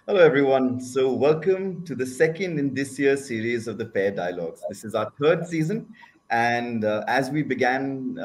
Hello, everyone. So, welcome to the second in this year's series of the F.A.I.R Dialogues. This is our third season. And as we began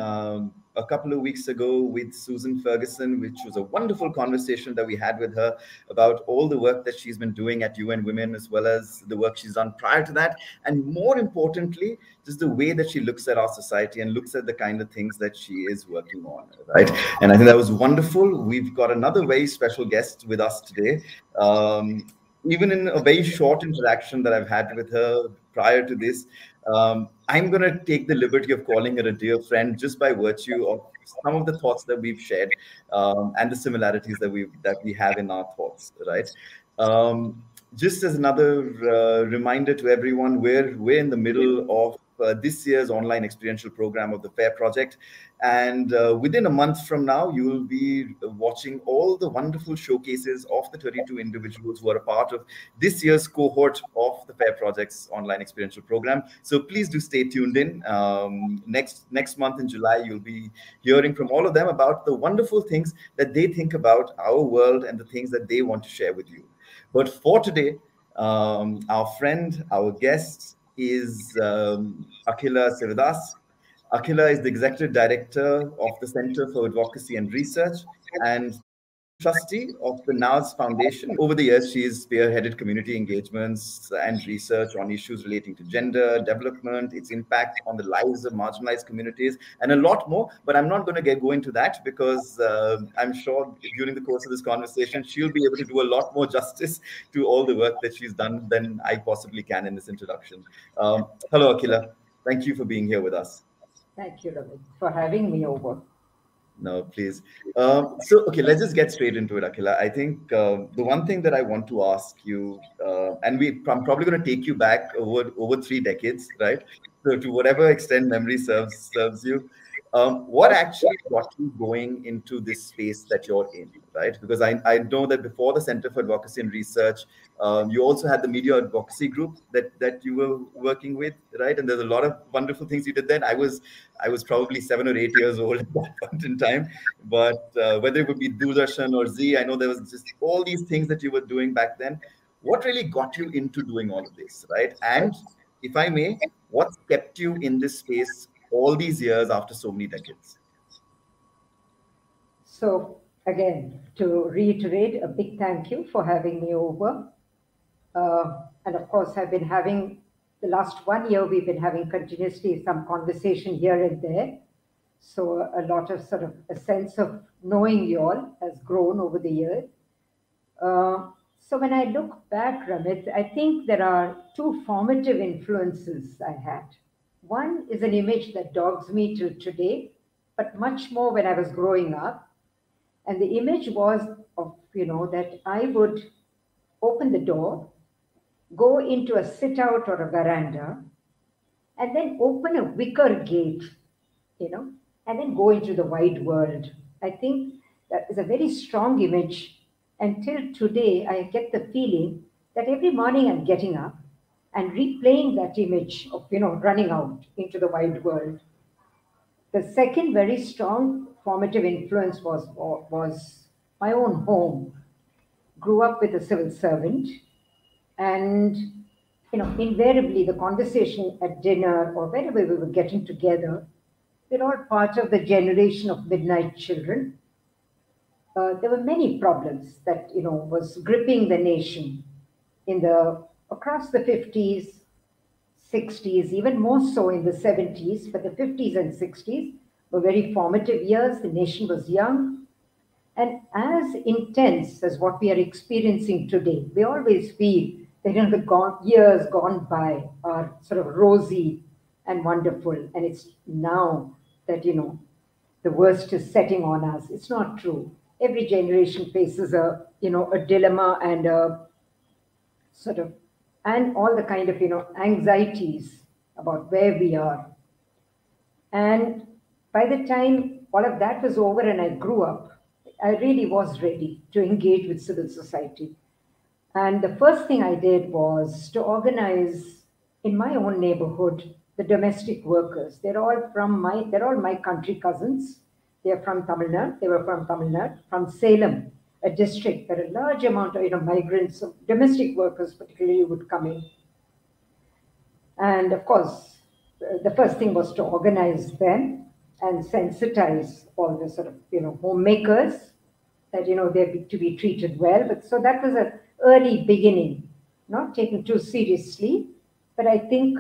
a couple of weeks ago with Susan Ferguson, which was a wonderful conversation that we had with her about all the work that she's been doing at UN Women, as well as the work she's done prior to that. And more importantly, just the way that she looks at our society and looks at the kind of things that she is working on, right? And I think that was wonderful. We've got another very special guest with us today. Um, Even in a very short interaction that I've had with her prior to this, I'm going to take the liberty of calling her a dear friend just by virtue of some of the thoughts that we've shared and the similarities that we have in our thoughts, right? Just as another reminder to everyone, we're in the middle of this year's online experiential program of the FAIR project. And within a month from now, you will be watching all the wonderful showcases of the 32 individuals who are a part of this year's cohort of the FAIR project's online experiential program. So please do stay tuned in. Next month in July, you'll be hearing from all of them about the wonderful things that they think about our world and the things that they want to share with you. But for today, our friend, our guest is Akhila Sivadas. Akhila is the Executive Director of the Center for Advocacy and Research and trustee of the NAS Foundation. Over the years, she has spearheaded community engagements and research on issues relating to gender, development, its impact on the lives of marginalized communities, and a lot more. But I'm not going to go into that because I'm sure during the course of this conversation, she'll be able to do a lot more justice to all the work that she's done than I possibly can in this introduction. Hello, Akhila. Thank you for being here with us. Thank you, Ramit, for having me over. No, please. Okay, let's just get straight into it, Akhila. I think the one thing that I want to ask you, and I'm probably going to take you back over 3 decades, right? So to whatever extent memory serves you, what actually got you going into this space that you're in, right? Because I know that before the Center for Advocacy and Research, you also had the media advocacy group that you were working with, right? And there's a lot of wonderful things you did then. I was probably 7 or 8 years old at that point in time, but whether it would be Doordarshan or Z, I know there was just all these things that you were doing back then. What really got you into doing all of this, right? And if I may, what kept you in this space all these years after so many decades? So again, to reiterate, a big thank you for having me over. And of course, I've been having, the last 1 year, we've been having continuously some conversation here and there. So a lot of sort of a sense of knowing you all has grown over the years. So when I look back, Ramit, I think there are two formative influences I had. One is an image that dogs me till today, but much more when I was growing up. And the image was of, that I would open the door, go into a sit out or a veranda, and then open a wicker gate, and then go into the wide world. I think that is a very strong image. Until today, I get the feeling that every morning I'm getting up and replaying that image of, running out into the wide world. The second very strong formative influence was my own home. Grew up with a civil servant, and invariably the conversation at dinner or wherever we were getting together, we're all part of the generation of midnight children. There were many problems that was gripping the nation across the 50s, 60s, even more so in the 70s, but the 50s and 60s were very formative years. The nation was young and as intense as what we are experiencing today. We always feel that the years gone by are sort of rosy and wonderful, and it's now that the worst is setting on us. It's not true. Every generation faces a dilemma and a sort of, and all the kind of anxieties about where we are. And by the time all of that was over and I grew up, I really was ready to engage with civil society. And the first thing I did was to organize in my own neighborhood the domestic workers. They're all my country cousins. They're from Tamil Nadu. They were from Tamil Nadu, from Salem. a district where a large amount of migrants, domestic workers particularly, would come in. And of course, the first thing was to organize them and sensitize all the sort of homemakers that they're to be treated well. But so that was an early beginning, not taken too seriously, but I think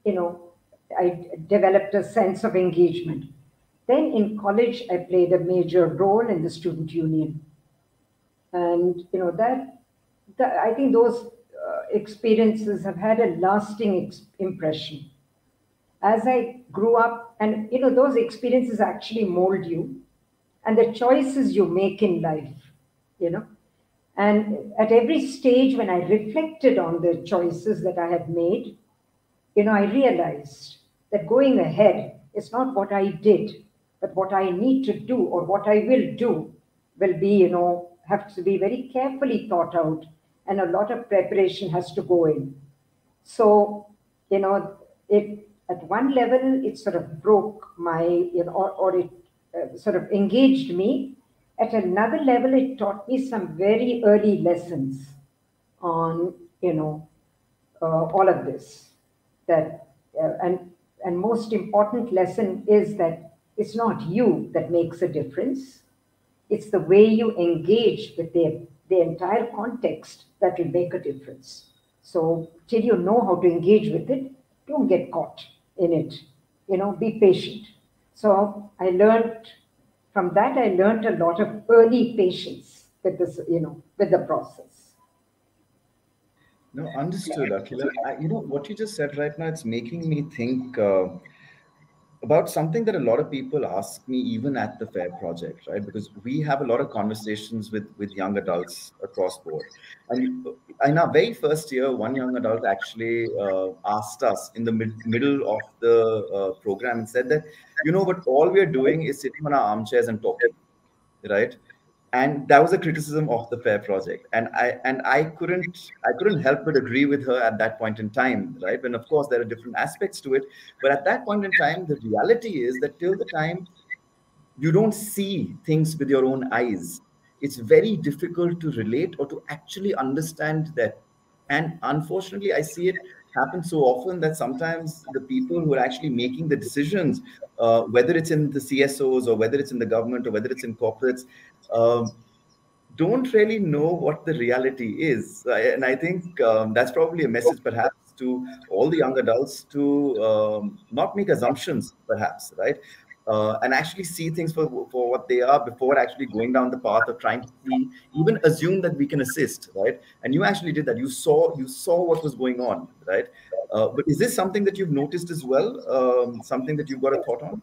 I developed a sense of engagement. Then in college, I played a major role in the student union, and I think those experiences have had a lasting impression. As I grew up, and those experiences actually mold you, and the choices you make in life, and at every stage when I reflected on the choices that I had made, I realized that going ahead is not what I did, but what I need to do or what I will do will be, have to be very carefully thought out, and a lot of preparation has to go in. So, it at one level, it sort of broke my, or it sort of engaged me. At another level, it taught me some very early lessons on, all of this. That and most important lesson is that it's not you that makes a difference. It's the way you engage with the entire context that will make a difference. So till you know how to engage with it, don't get caught in it. Be patient. So I learned from that. I learned a lot of early patience with this, with the process. No, understood, Akhila. What you just said right now, it's making me think about something that a lot of people ask me, even at the FAIR project, right? Because we have a lot of conversations with young adults across board. And in our very first year, one young adult actually asked us in the middle of the program and said that, what all we are doing is sitting on our armchairs and talking, right? And that was a criticism of the FAIR project, and I couldn't help but agree with her at that point in time, right? And of course there are different aspects to it, but at that point in time the reality is that till the time you don't see things with your own eyes, it's very difficult to relate or to actually understand that. And unfortunately, I see it happen so often that sometimes the people who are actually making the decisions, whether it's in the CSOs or whether it's in the government or whether it's in corporates, um, don't really know what the reality is. And I think that's probably a message, perhaps, to all the young adults to not make assumptions, perhaps, right? And actually see things for what they are before actually going down the path of trying to see, even assume that we can assist, right? And you actually did that. You saw what was going on, right? But is this something that you've noticed as well? Something that you've got a thought on?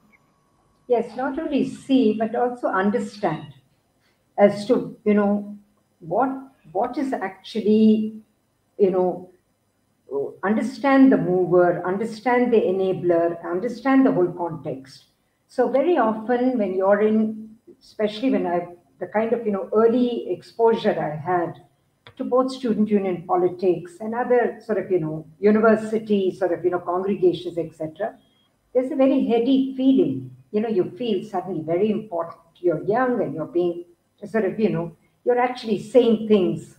Yes, not only see, but also understand as to what is actually you know understand the mover, understand the enabler, understand the whole context. So very often when you're in, especially when I the kind of early exposure I had to both student union politics and other sort of university sort of congregations, etc., there's a very heady feeling. You feel suddenly very important. You're young and you're being sort of you're actually saying things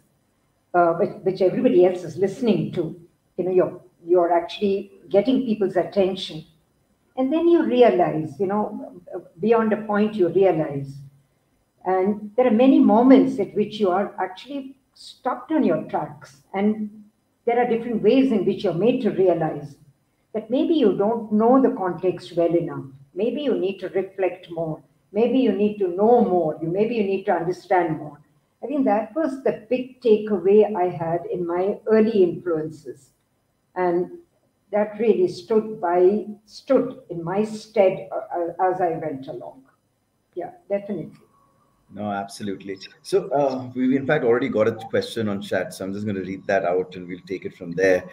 which everybody else is listening to. You're actually getting people's attention, and then you realize, beyond a point, you realize, and there are many moments at which you are actually stopped on your tracks, and there are different ways in which you're made to realize that maybe you don't know the context well enough. Maybe you need to reflect more. Maybe you need to know more. Maybe you need to understand more. I think that was the big takeaway I had in my early influences. And that really stood in my stead as I went along. Yeah, definitely. No, absolutely. So we've in fact already got a question on chat, so I'm just going to read that out and we'll take it from there.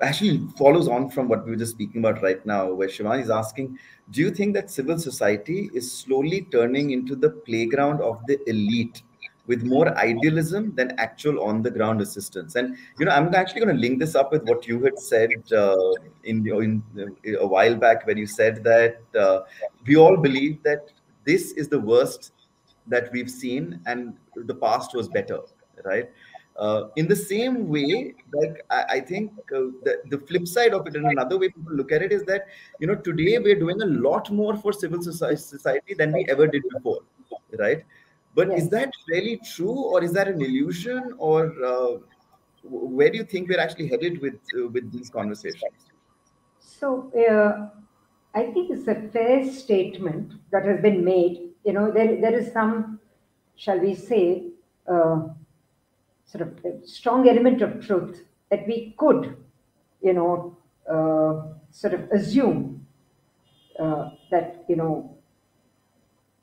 Actually follows on from what we were just speaking about right now, where Shivani is asking, do you think that civil society is slowly turning into the playground of the elite with more idealism than actual on the ground assistance? And I'm actually going to link this up with what you had said in a while back, when you said that we all believe that this is the worst that we've seen, and the past was better, right? In the same way, like I think the flip side of it, and another way people look at it, is that today we're doing a lot more for civil society than we ever did before, right? But is Yes. that really true, or is that an illusion, or where do you think we're actually headed with these conversations? So I think it's a fair statement that has been made. There is some, shall we say, sort of a strong element of truth that we could, sort of assume that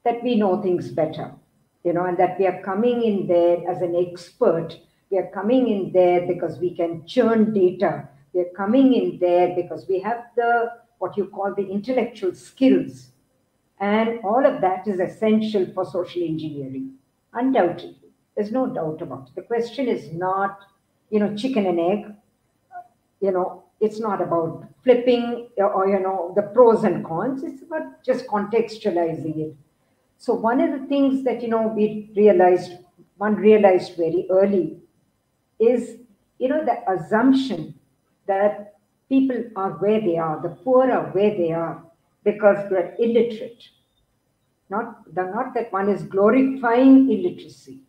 that we know things better, and that we are coming in there as an expert. We are coming in there because we can churn data. We are coming in there because we have what you call the intellectual skills. And all of that is essential for social engineering, undoubtedly. There's no doubt about it. The question is not, chicken and egg. It's not about flipping or, the pros and cons. It's about just contextualizing it. So one of the things that one realized very early is the assumption that people are where they are, the poor are where they are because they're illiterate. Not that one is glorifying illiteracy,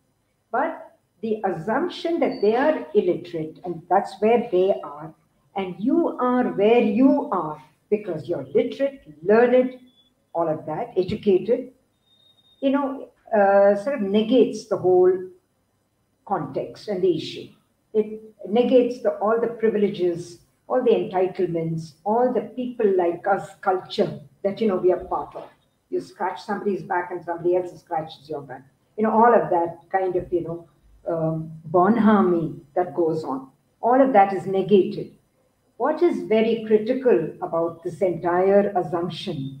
but the assumption that they are illiterate and that's where they are, and you are where you are because you're literate, learned, all of that, educated, sort of negates the whole context and the issue. It negates all the privileges, all the entitlements, all the people like us culture that we are part of. You scratch somebody's back and somebody else scratches your back. All of that kind of bonhomie that goes on. All of that is negated. What is very critical about this entire assumption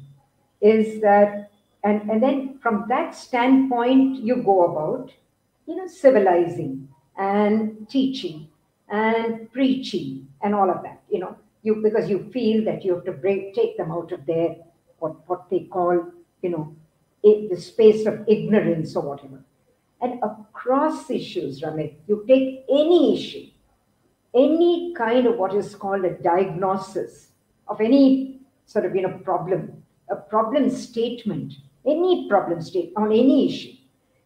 is that, and then from that standpoint, you go about, civilizing and teaching and preaching and all of that, because you feel that you have to take them out of their, what they call, the space of ignorance or whatever. And across issues, Ramit, you take any issue, any kind of what is called a diagnosis of any sort of problem, a problem statement, any problem statement on any issue,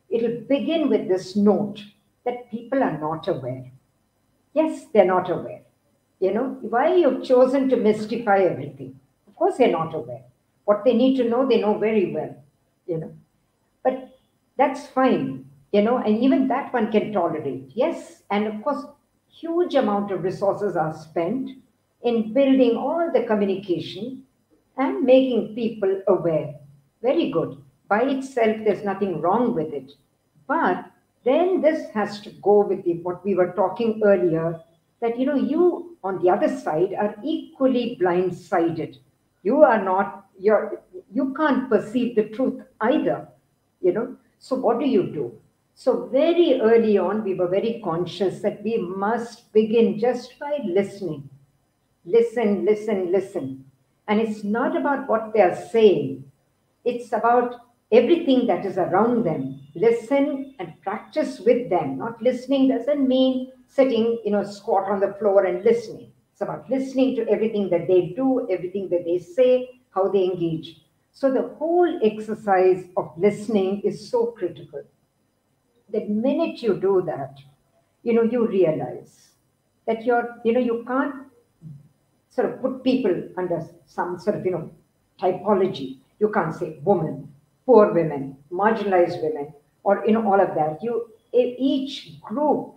it'll begin with this note that people are not aware. Yes, they're not aware. Why you've chosen to mystify everything? Of course, they're not aware. What they need to know, they know very well. But that's fine. And even that one can tolerate. Yes, and of course, huge amount of resources are spent in building all the communication and making people aware. Very good. By itself, there's nothing wrong with it. But then this has to go with what we were talking earlier, that you on the other side are equally blindsided. You are not, you can't perceive the truth either. So what do? So very early on, we were very conscious that we must begin just by listening. Listen, listen, listen. And it's not about what they are saying. It's about everything that is around them. Listen and practice with them. Not listening doesn't mean sitting, squat on the floor and listening. It's about listening to everything that they do, everything that they say, how they engage. So the whole exercise of listening is so critical. The minute you do that, you realize that you can't sort of put people under some sort of, typology. You can't say woman, poor women, marginalized women, or, all of that. Each group,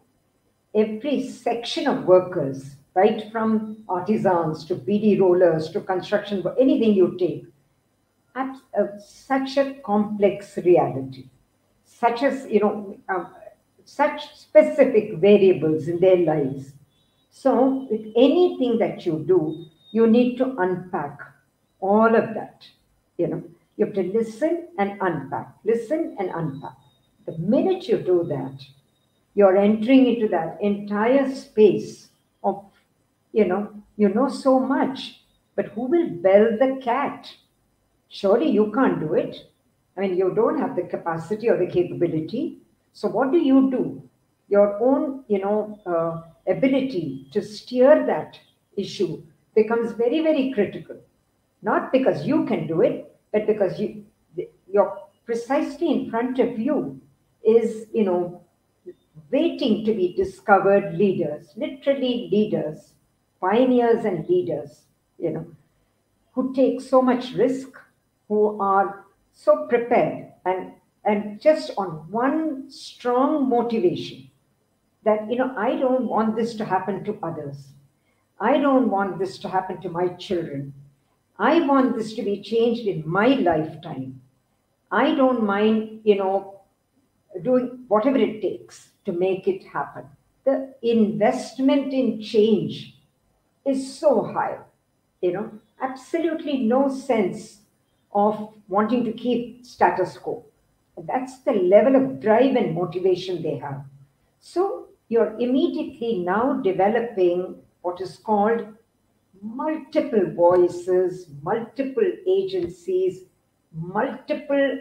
every section of workers, right from artisans to BD rollers to construction, anything you take, such a complex reality, such as such specific variables in their lives. So with anything that you do, you need to unpack all of that. You have to listen and unpack, listen and unpack. The minute you do that, you're entering into that entire space of, you know so much, but who will bell the cat? Surely you can't do it. I mean, you don't have the capacity or the capability. So what do? Your own, ability to steer that issue becomes very, very critical. Not because you can do it, but because you're precisely in front of you is, waiting to be discovered leaders, literally leaders, pioneers and leaders, who take so much risk, who are so prepared, and just on one strong motivation that, I don't want this to happen to others. I don't want this to happen to my children. I want this to be changed in my lifetime. I don't mind, doing whatever it takes to make it happen. The investment in change is so high, absolutely no sense of wanting to keep status quo. That's the level of drive and motivation they have. So you're immediately now developing what is called multiple voices, multiple agencies, multiple,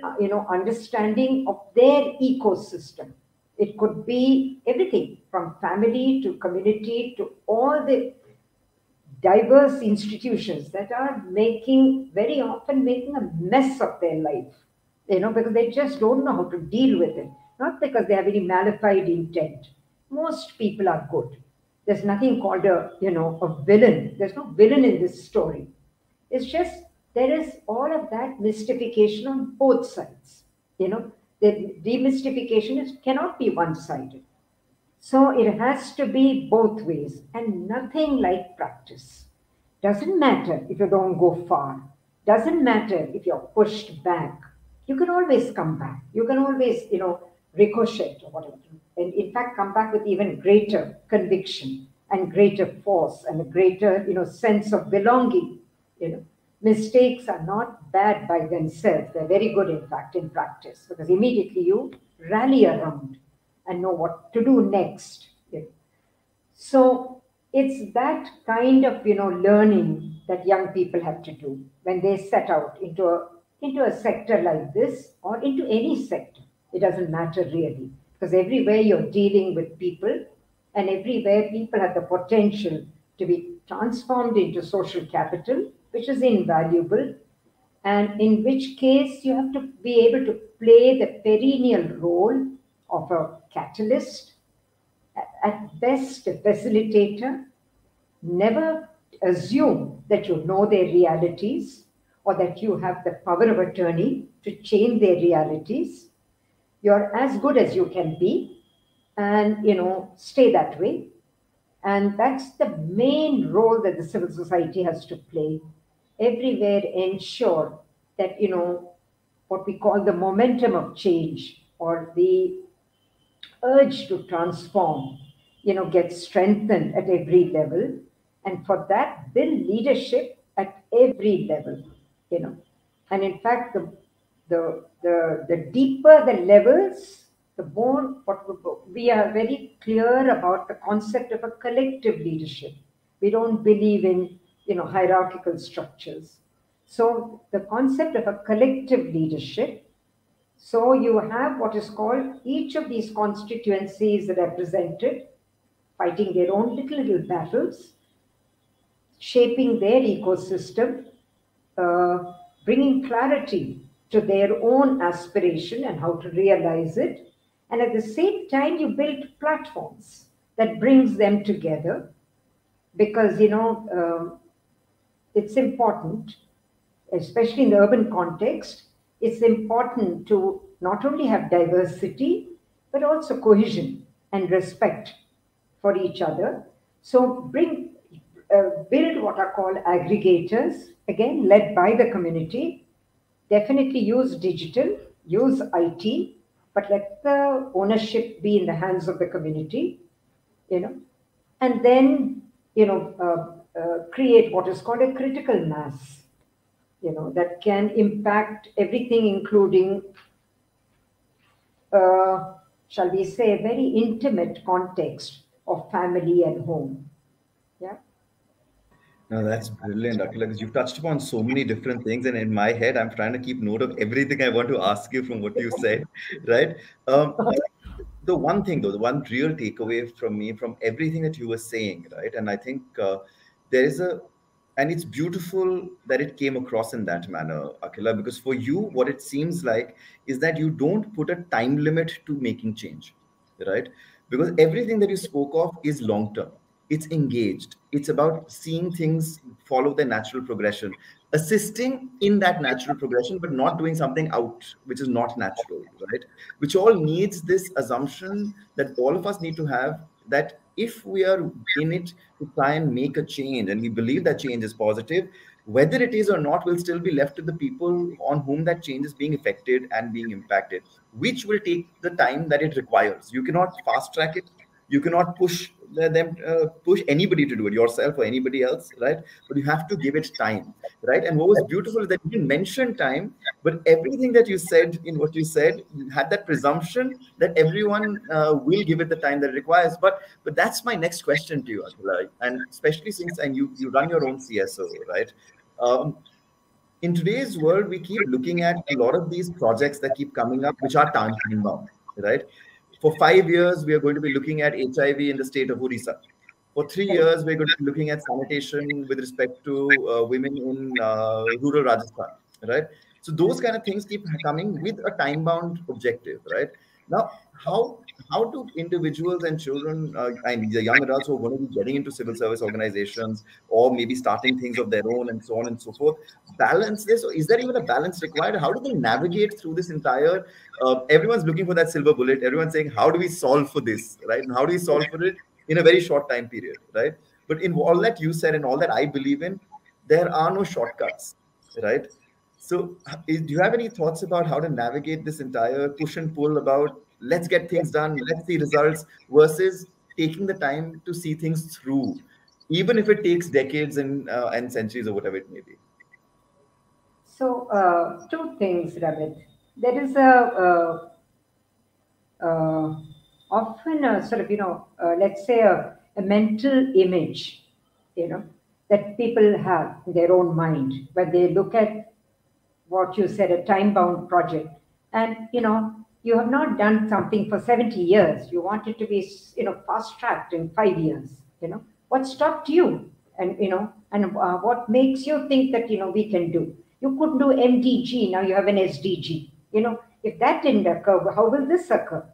understanding of their ecosystem. It could be everything from family to community to all the diverse institutions that are very often making a mess of their life, because they just don't know how to deal with it. Not because they have any malified intent. Most people are good. There's nothing called a villain. There's no villain in this story. It's just there is all of that mystification on both sides. The demystification cannot be one-sided. So it has to be both ways, and nothing like practice. Doesn't matter if you don't go far. Doesn't matter if you're pushed back. You can always come back. You can always, ricochet or whatever. And in fact, come back with even greater conviction and greater force and a greater, sense of belonging. Mistakes are not bad by themselves. They're very good, in fact, in practice, because immediately you rally around and know what to do next. So it's that kind of learning that young people have to do when they set out into a sector like this, or into any sector. It doesn't matter really, because everywhere you're dealing with people, and everywhere people have the potential to be transformed into social capital, which is invaluable, and in which case you have to be able to play the perennial role of a catalyst, at best a facilitator. Never assume that you know their realities or that you have the power of attorney to change their realities. You're as good as you can be, and stay that way. And that's the main role that the civil society has to play. Everywhere ensure that, what we call the momentum of change, or the urge to transform, gets strengthened at every level. And for that, build leadership at every level, And in fact, the deeper the levels, the more what we are very clear about the concept of a collective leadership. We don't believe in, hierarchical structures. So the concept of a collective leadership. So you have what is called each of these constituencies represented, fighting their own little battles, shaping their ecosystem, bringing clarity to their own aspiration and how to realize it. And at the same time, you build platforms that brings them together, because, it's important, especially in the urban context. It's important to not only have diversity, but also cohesion and respect for each other. So build what are called aggregators, again, led by the community. Definitely use digital, use IT, but let the ownership be in the hands of the community, and then, create what is called a critical mass, that can impact everything, including, shall we say, a very intimate context of family and home. Yeah. No, that's brilliant, Akhila, because you've touched upon so many different things, and in my head, I'm trying to keep note of everything I want to ask you from what you said, right? The one thing, though, the one real takeaway from me from everything that you were saying, right? And I think there is a, and it's beautiful that it came across in that manner, Akhila, because for you, what it seems like is that you don't put a time limit to making change, right? Because everything that you spoke of is long term, it's engaged, it's about seeing things follow their natural progression, assisting in that natural progression, but not doing something out which is not natural, right? Which all needs this assumption that all of us need to have, that if we are in it to try and make a change and we believe that change is positive, whether it is or not will still be left to the people on whom that change is being affected and being impacted, which will take the time that it requires. You cannot fast track it. You cannot push anybody to do it, yourself or anybody else, right? But you have to give it time, right? And what was beautiful is that you didn't mention time, but everything that you said in what you said, you had that presumption that everyone will give it the time that it requires. But that's my next question to you, Akhila, and especially since and you run your own CSO, right? Um, in today's world, we keep looking at a lot of these projects that keep coming up, which are time bound, right? For 5 years, we are going to be looking at HIV in the state of Odisha. For 3 years, we're going to be looking at sanitation with respect to women in rural Rajasthan, right? So those kind of things keep coming with a time-bound objective, right? Now, how do individuals and children and the young adults who are going to be getting into civil service organizations or maybe starting things of their own and so on and so forth balance this? Or is there even a balance required? How do they navigate through this entire? Everyone's looking for that silver bullet. Everyone's saying, "How do we solve for this?" Right? And how do we solve for it in a very short time period? Right? But in all that you said and all that I believe in, there are no shortcuts, right? So, do you have any thoughts about how to navigate this entire push and pull about let's get things done, let's see results versus taking the time to see things through, even if it takes decades and centuries or whatever it may be? So, two things, Ramit. There is uh, often a sort of, let's say a mental image, that people have in their own mind when they look at what you said, a time-bound project. And, you have not done something for 70 years. You want it to be, fast-tracked in 5 years, What stopped you? And, what makes you think that, we can do? You couldn't do MDG, now you have an SDG. If that didn't occur, how will this occur?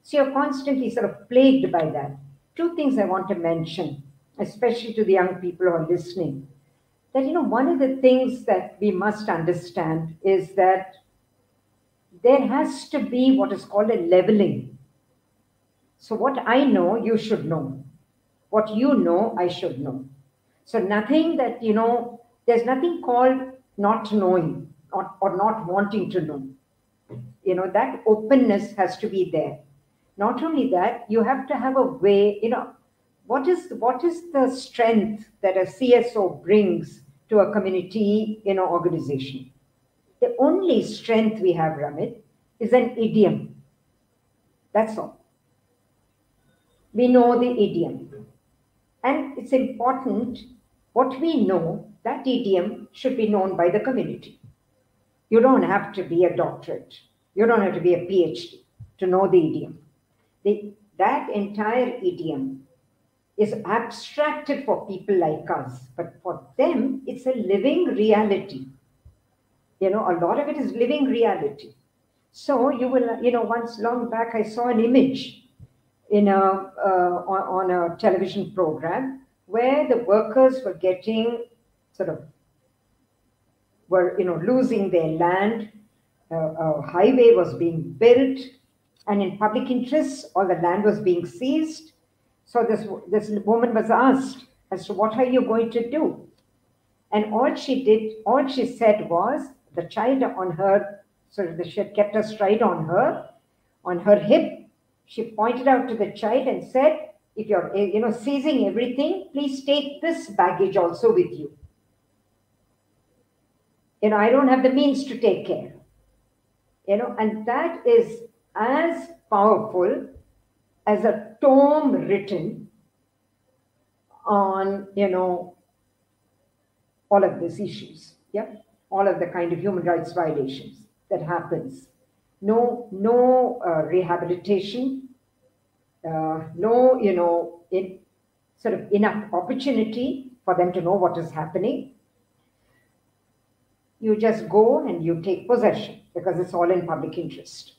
So you're constantly sort of plagued by that. Two things I want to mention, especially to the young people who are listening, that one of the things that we must understand is that there has to be what is called a leveling. So what I know, you should know. What you know, I should know. So nothing that, there's nothing called not knowing or not wanting to know. That openness has to be there. Not only that, you have to have a way, what is the strength that a CSO brings to a community, organization? The only strength we have, Ramit, is an idiom. That's all. We know the idiom. And it's important, what we know, that idiom should be known by the community. You don't have to be a doctorate. You don't have to be a PhD to know the idiom. That entire idiom is abstracted for people like us, but for them, it's a living reality. A lot of it is living reality. So you will, once long back, I saw an image on a television program where the workers were getting losing their land. A highway was being built, and in public interest, all the land was being seized. So this woman was asked as to what are you going to do? And all she said was, the child on her, she had kept her stride on her hip. She pointed out to the child and said, if you're, seizing everything, please take this baggage also with you. I don't have the means to take care. And that is as powerful as a tome written on, all of these issues, yeah, all of the kind of human rights violations that happens. No rehabilitation, no, sort of enough opportunity for them to know what is happening. You just go and you take possession because it's all in public interest.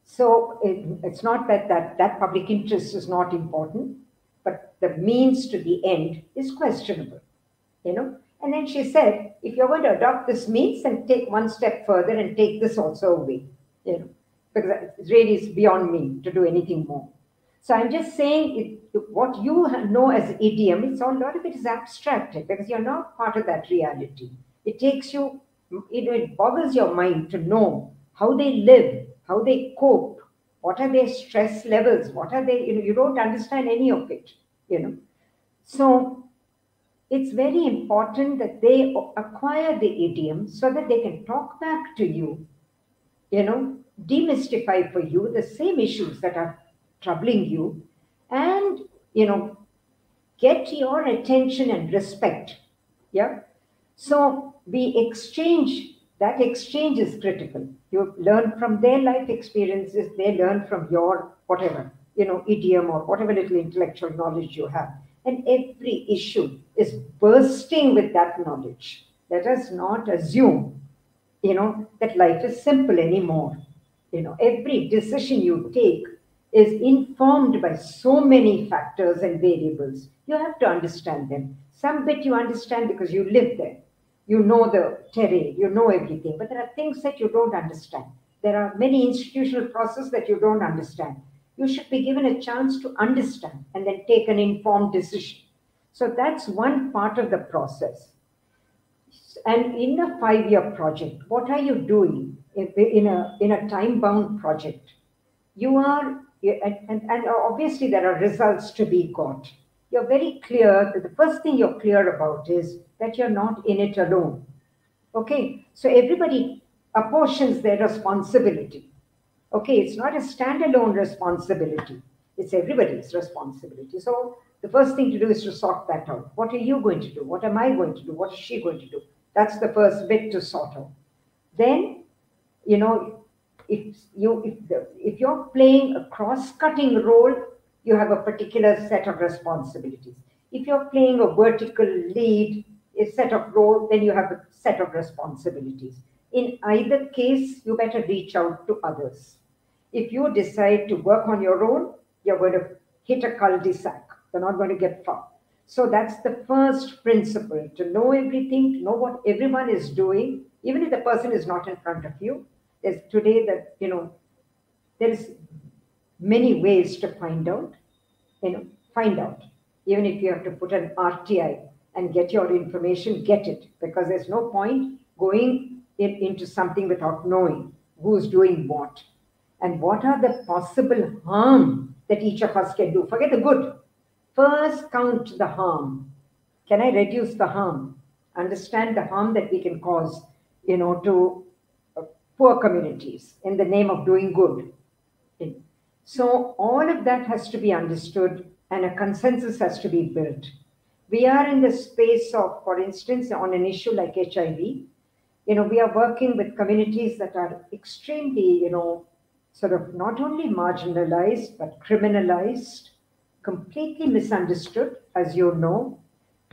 So it's not that public interest is not important, but the means to the end is questionable, And then she said, if you're going to adopt this means, then take one step further and take this also away, because it really is beyond me to do anything more. So I'm just saying what you know as idiom, a lot of it is abstracted because you're not part of that reality. It takes you, it boggles your mind to know how they live, how they cope, what are their stress levels, what are they, you don't understand any of it, So it's very important that they acquire the idiom so that they can talk back to you, demystify for you the same issues that are troubling you, and, get your attention and respect. Yeah. So that exchange is critical. You learn from their life experiences, they learn from your whatever, idiom or whatever little intellectual knowledge you have. And every issue is bursting with that knowledge. Let us not assume, that life is simple anymore. Every decision you take is informed by so many factors and variables. You have to understand them. Some bit you understand because you live there. You know the terrain, you know everything. But there are things that you don't understand. There are many institutional processes that you don't understand. You should be given a chance to understand and then take an informed decision. So that's one part of the process. And in a 5-year project, what are you doing in a time-bound project? You are, and obviously there are results to be got. You're very clear that the first thing you're clear about is that you're not in it alone. Okay, so everybody apportions their responsibility. Okay, it's not a standalone responsibility. It's everybody's responsibility. So the first thing to do is to sort that out. What are you going to do? What am I going to do? What is she going to do? That's the first bit to sort out. Then, if you're playing a cross-cutting role, you have a particular set of responsibilities. If you're playing a vertical lead, a set of role, then you have a set of responsibilities. In either case, you better reach out to others. If you decide to work on your own, you're going to hit a cul-de-sac. You're not going to get far. So that's the first principle, to know everything, to know what everyone is doing, even if the person is not in front of you. There's today that, there is many ways to find out, even if you have to put an RTI and get your information, get it, because there's no point going into something without knowing who's doing what and what are the possible harm that each of us can do. Forget the good. First, count the harm. Can I reduce the harm? Understand the harm that we can cause, to poor communities in the name of doing good. So all of that has to be understood and a consensus has to be built. We are in the space of, for instance, on an issue like HIV, we are working with communities that are extremely, sort of not only marginalized, but criminalized, completely misunderstood, as you know,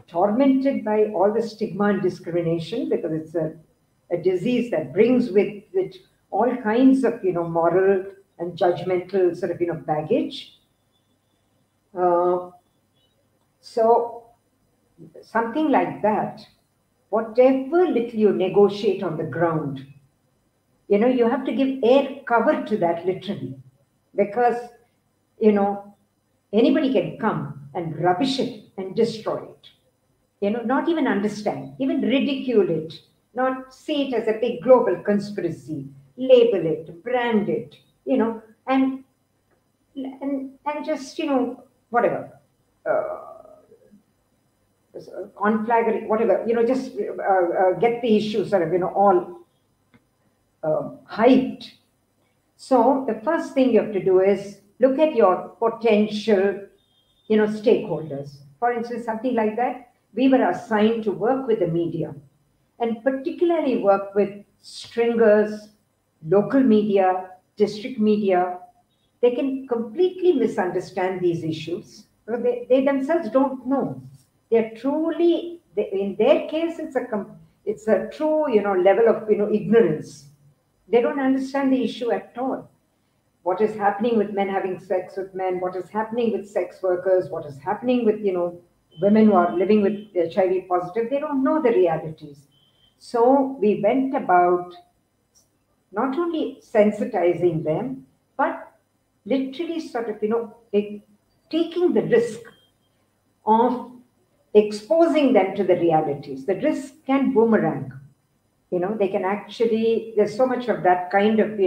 tormented by all the stigma and discrimination, because it's a disease that brings with it all kinds of, moral and judgmental sort of, baggage. So something like that, whatever little you negotiate on the ground, you have to give air cover to that literally, because, anybody can come and rubbish it and destroy it. Not even understand, even ridicule it, not see it as a big global conspiracy, label it, brand it, and just, whatever, conflagrate, whatever, just get the issue sort of, all hyped. So the first thing you have to do is look at your potential, stakeholders. For instance, something like that, we were assigned to work with the media, and particularly work with stringers, local media, district media. They can completely misunderstand these issues. They themselves don't know. They're truly, in their case, it's a true, level of, ignorance. They don't understand the issue at all. What is happening with men having sex with men, what is happening with sex workers, what is happening with, women who are living with HIV positive, they don't know the realities. So we went about not only sensitizing them, but literally sort of, taking the risk of exposing them to the realities. The risk can boomerang. They can actually, there's so much of that kind of,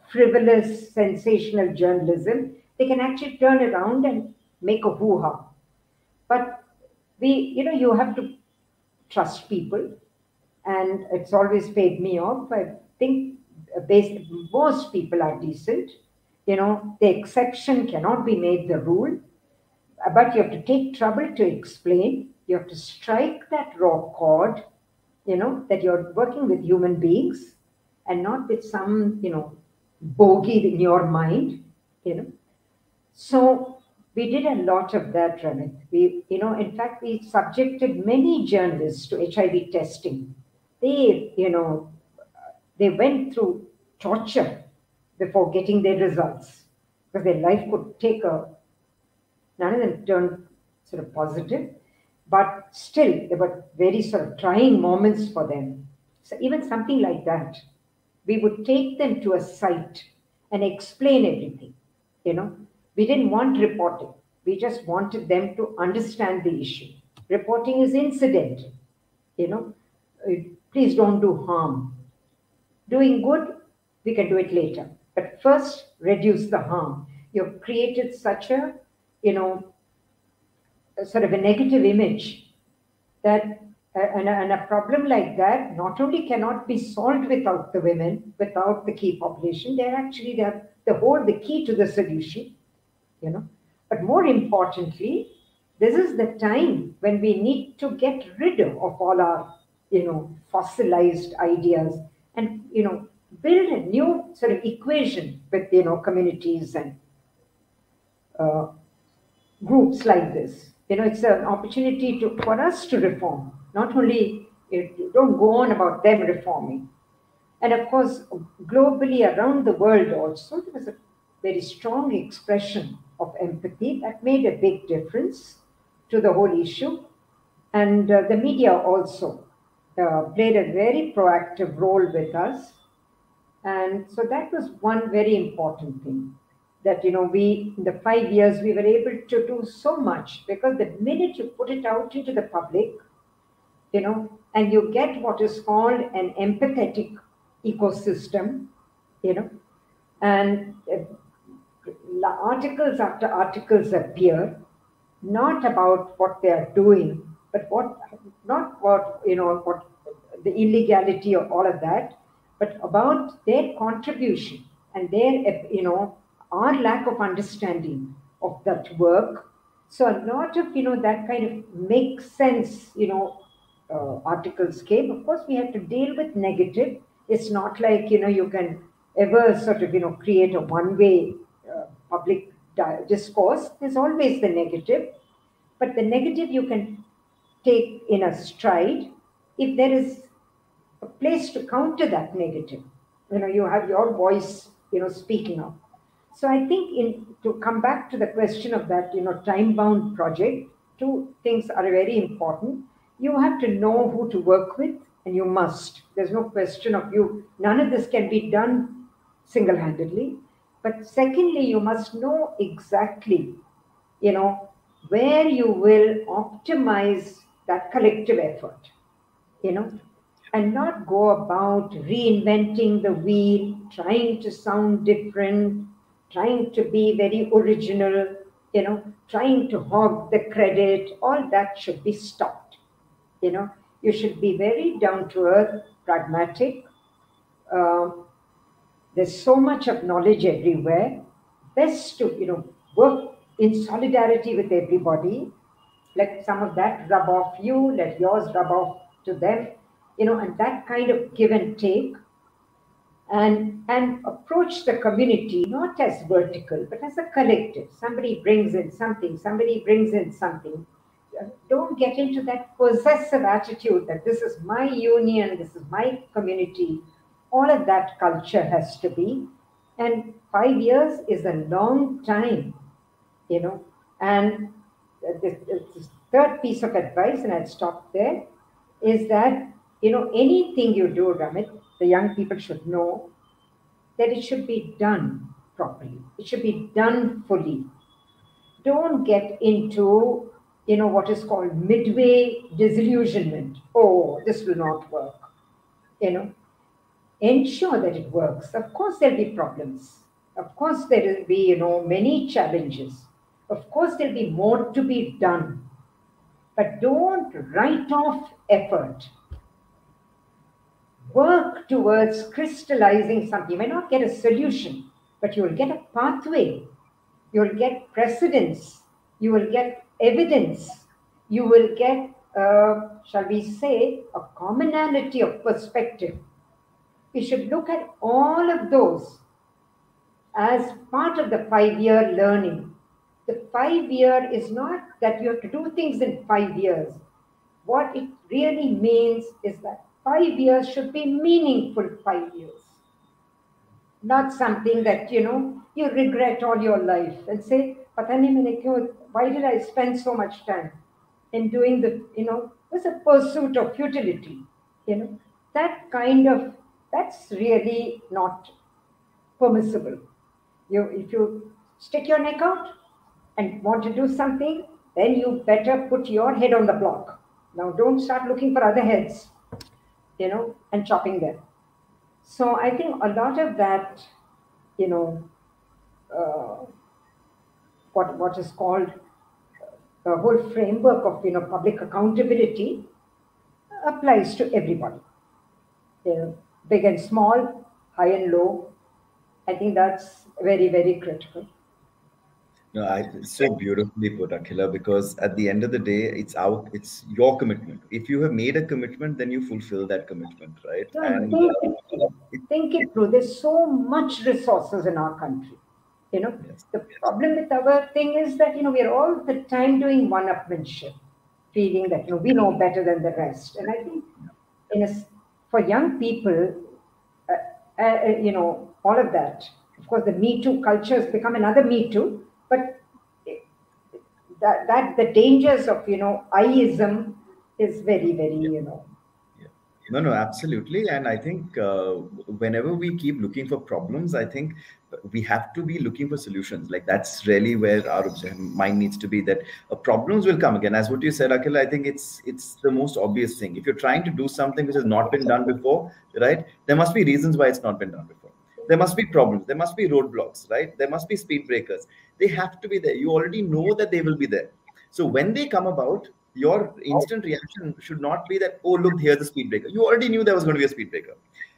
frivolous, sensational journalism. They can actually turn around and make a hoo-ha. But you have to trust people, and it's always paid me off. I think most people are decent. The exception cannot be made the rule, but you have to take trouble to explain. You have to strike that raw chord, that you're working with human beings and not with some, bogey in your mind. So we did a lot of that, Ramit. In fact, we subjected many journalists to HIV testing. They went through torture before getting their results, because their life could take none of them turned sort of positive, but still there were very sort of trying moments for them. So even something like that, we would take them to a site and explain everything. We didn't want reporting. We just wanted them to understand the issue. Reporting is incidental. Please don't do harm. Doing good, we can do it later. But first, reduce the harm. You've created such a, sort of a negative image that, and a problem like that not only cannot be solved without the women, without the key population, they're actually the key to the solution, But more importantly, this is the time when we need to get rid of all our, fossilized ideas and, build a new sort of equation with, communities and groups like this. It's an opportunity for us to reform, not only, don't go on about them reforming. And of course, globally around the world also, there was a very strong expression of empathy that made a big difference to the whole issue. And the media also played a very proactive role with us. And so that was one very important thing, that, in the 5 years, we were able to do so much, because the minute you put it out into the public, and you get what is called an empathetic ecosystem, and articles after articles appear, not about what they are doing, but what the illegality of all of that, but about their contribution and their, our lack of understanding of that work. So a lot of, that kind of makes sense, articles came. Of course, we had to deal with negative. It's not like, you can ever sort of, create a one-way public discourse. There's always the negative, but the negative you can take in a stride if there is a place to counter that negative. You have your voice, speaking up. So I think to come back to the question of that, time-bound project, two things are very important. You have to know who to work with, and you must. There's no question of none of this can be done single-handedly. But secondly, you must know exactly, where you will optimize that collective effort, and not go about reinventing the wheel, trying to sound different, trying to be very original, trying to hog the credit. All that should be stopped. You should be very down to earth, pragmatic. There's so much of knowledge everywhere. Best to, work in solidarity with everybody, let some of that rub off you, let yours rub off to them, and that kind of give and take, and approach the community not as vertical, but as a collective. Somebody brings in something, somebody brings in something. Don't get into that possessive attitude that this is my union, this is my community. All of that culture has to be. And 5 years is a long time, And the third piece of advice, and I'll stop there, is that, anything you do, Ramit, the young people should know that it should be done properly. It should be done fully. Don't get into, what is called midway disillusionment. Oh, this will not work. Ensure that it works. Of course, there'll be problems. Of course, there will be, many challenges. Of course, there'll be more to be done. But don't write off effort. Work towards crystallizing something. You may not get a solution, but you will get a pathway. You will get precedence. You will get evidence. You will get, shall we say, a commonality of perspective. We should look at all of those as part of the 5-year learning. The 5-year is not that you have to do things in 5 years. What it really means is that 5 years should be meaningful 5 years. Not something that, you regret all your life and say, why did I spend so much time in doing it's a pursuit of futility. That's really not permissible. If you stick your neck out and want to do something, then you better put your head on the block. Now, don't start looking for other heads, and chopping them. So I think a lot of that, what is called the whole framework of, public accountability applies to everybody, big and small, high and low. I think that's very, very critical. No, it's so beautifully put, Akhila, because at the end of the day, it's your commitment. If you have made a commitment, then you fulfill that commitment, right? No, and think it through. There's so much resources in our country. Yes. The problem with our thing is that, we're all the time doing one-upmanship, feeling that, we know better than the rest. And I think for young people, all of that, of course, the Me Too culture has become another Me Too. But that the dangers of, I-ism is very, very, No, absolutely. And I think whenever we keep looking for problems, I think we have to be looking for solutions. Like that's really where our mind needs to be, that problems will come again. As what you said, Akhila, I think it's the most obvious thing. If you're trying to do something which has not been done before, right, there must be reasons why it's not been done before. There must be problems. There must be roadblocks, right? There must be speed breakers. They have to be there. You already know that they will be there. So when they come about, your instant reaction should not be that, oh, look, here's the speed breaker. You already knew there was going to be a speed breaker.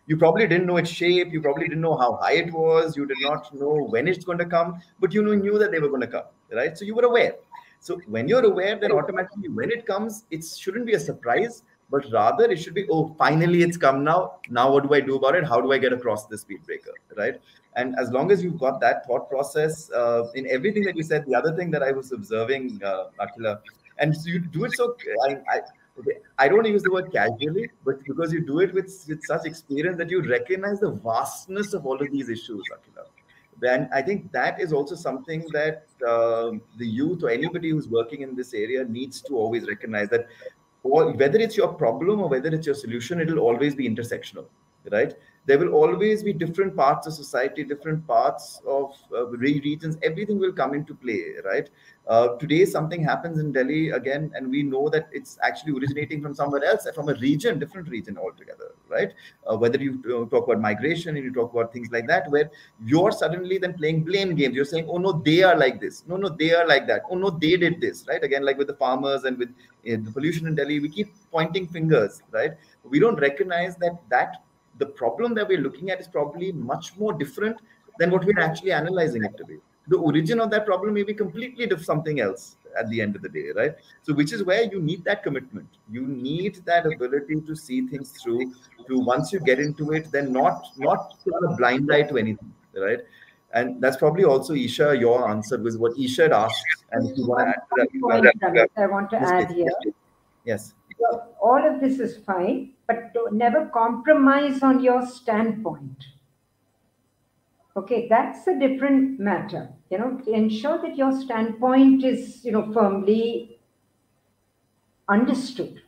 You probably didn't know its shape. You probably didn't know how high it was. You did not know when it's going to come, but you knew that they were going to come, right? So you were aware. So when you're aware, then automatically when it comes, it shouldn't be a surprise, but rather it should be, oh, finally it's come now. Now what do I do about it? How do I get across the speed breaker, right? And as long as you've got that thought process in everything that you said, the other thing that I was observing, Akhila, and so you do it so, I don't use the word casually, but because you do it with such experience that you recognize the vastness of all of these issues, Akhila. Then I think that is also something that the youth or anybody who's working in this area needs to always recognize, that whether it's your problem or whether it's your solution, it will always be intersectional, right? There will always be different parts of society, different parts of regions, everything will come into play, right? Today, something happens in Delhi again, and we know that it's actually originating from somewhere else, from a region, different region altogether, right? Whether you talk about migration and you talk about things like that, where you're suddenly then playing blame games. You're saying, oh, no, they are like this. No, they are like that. Oh, no, they did this, right? Again, like with the farmers and with the pollution in Delhi, we keep pointing fingers, right? We don't recognize that the problem that we're looking at is probably much more different than what we're actually analyzing it to be. the origin of that problem may be completely something else at the end of the day, right? So which is where you need that commitment. You need that ability to see things through, to once you get into it, then not turn a blind eye to anything, right? And that's probably also, Isha, your answer was what Isha had asked. And if you want to One add to that, you point, can. Ramit, I want to Yes, add please. here. Yes. So all of this is fine, but never compromise on your standpoint. Okay, that's a different matter. Ensure that your standpoint is, firmly understood.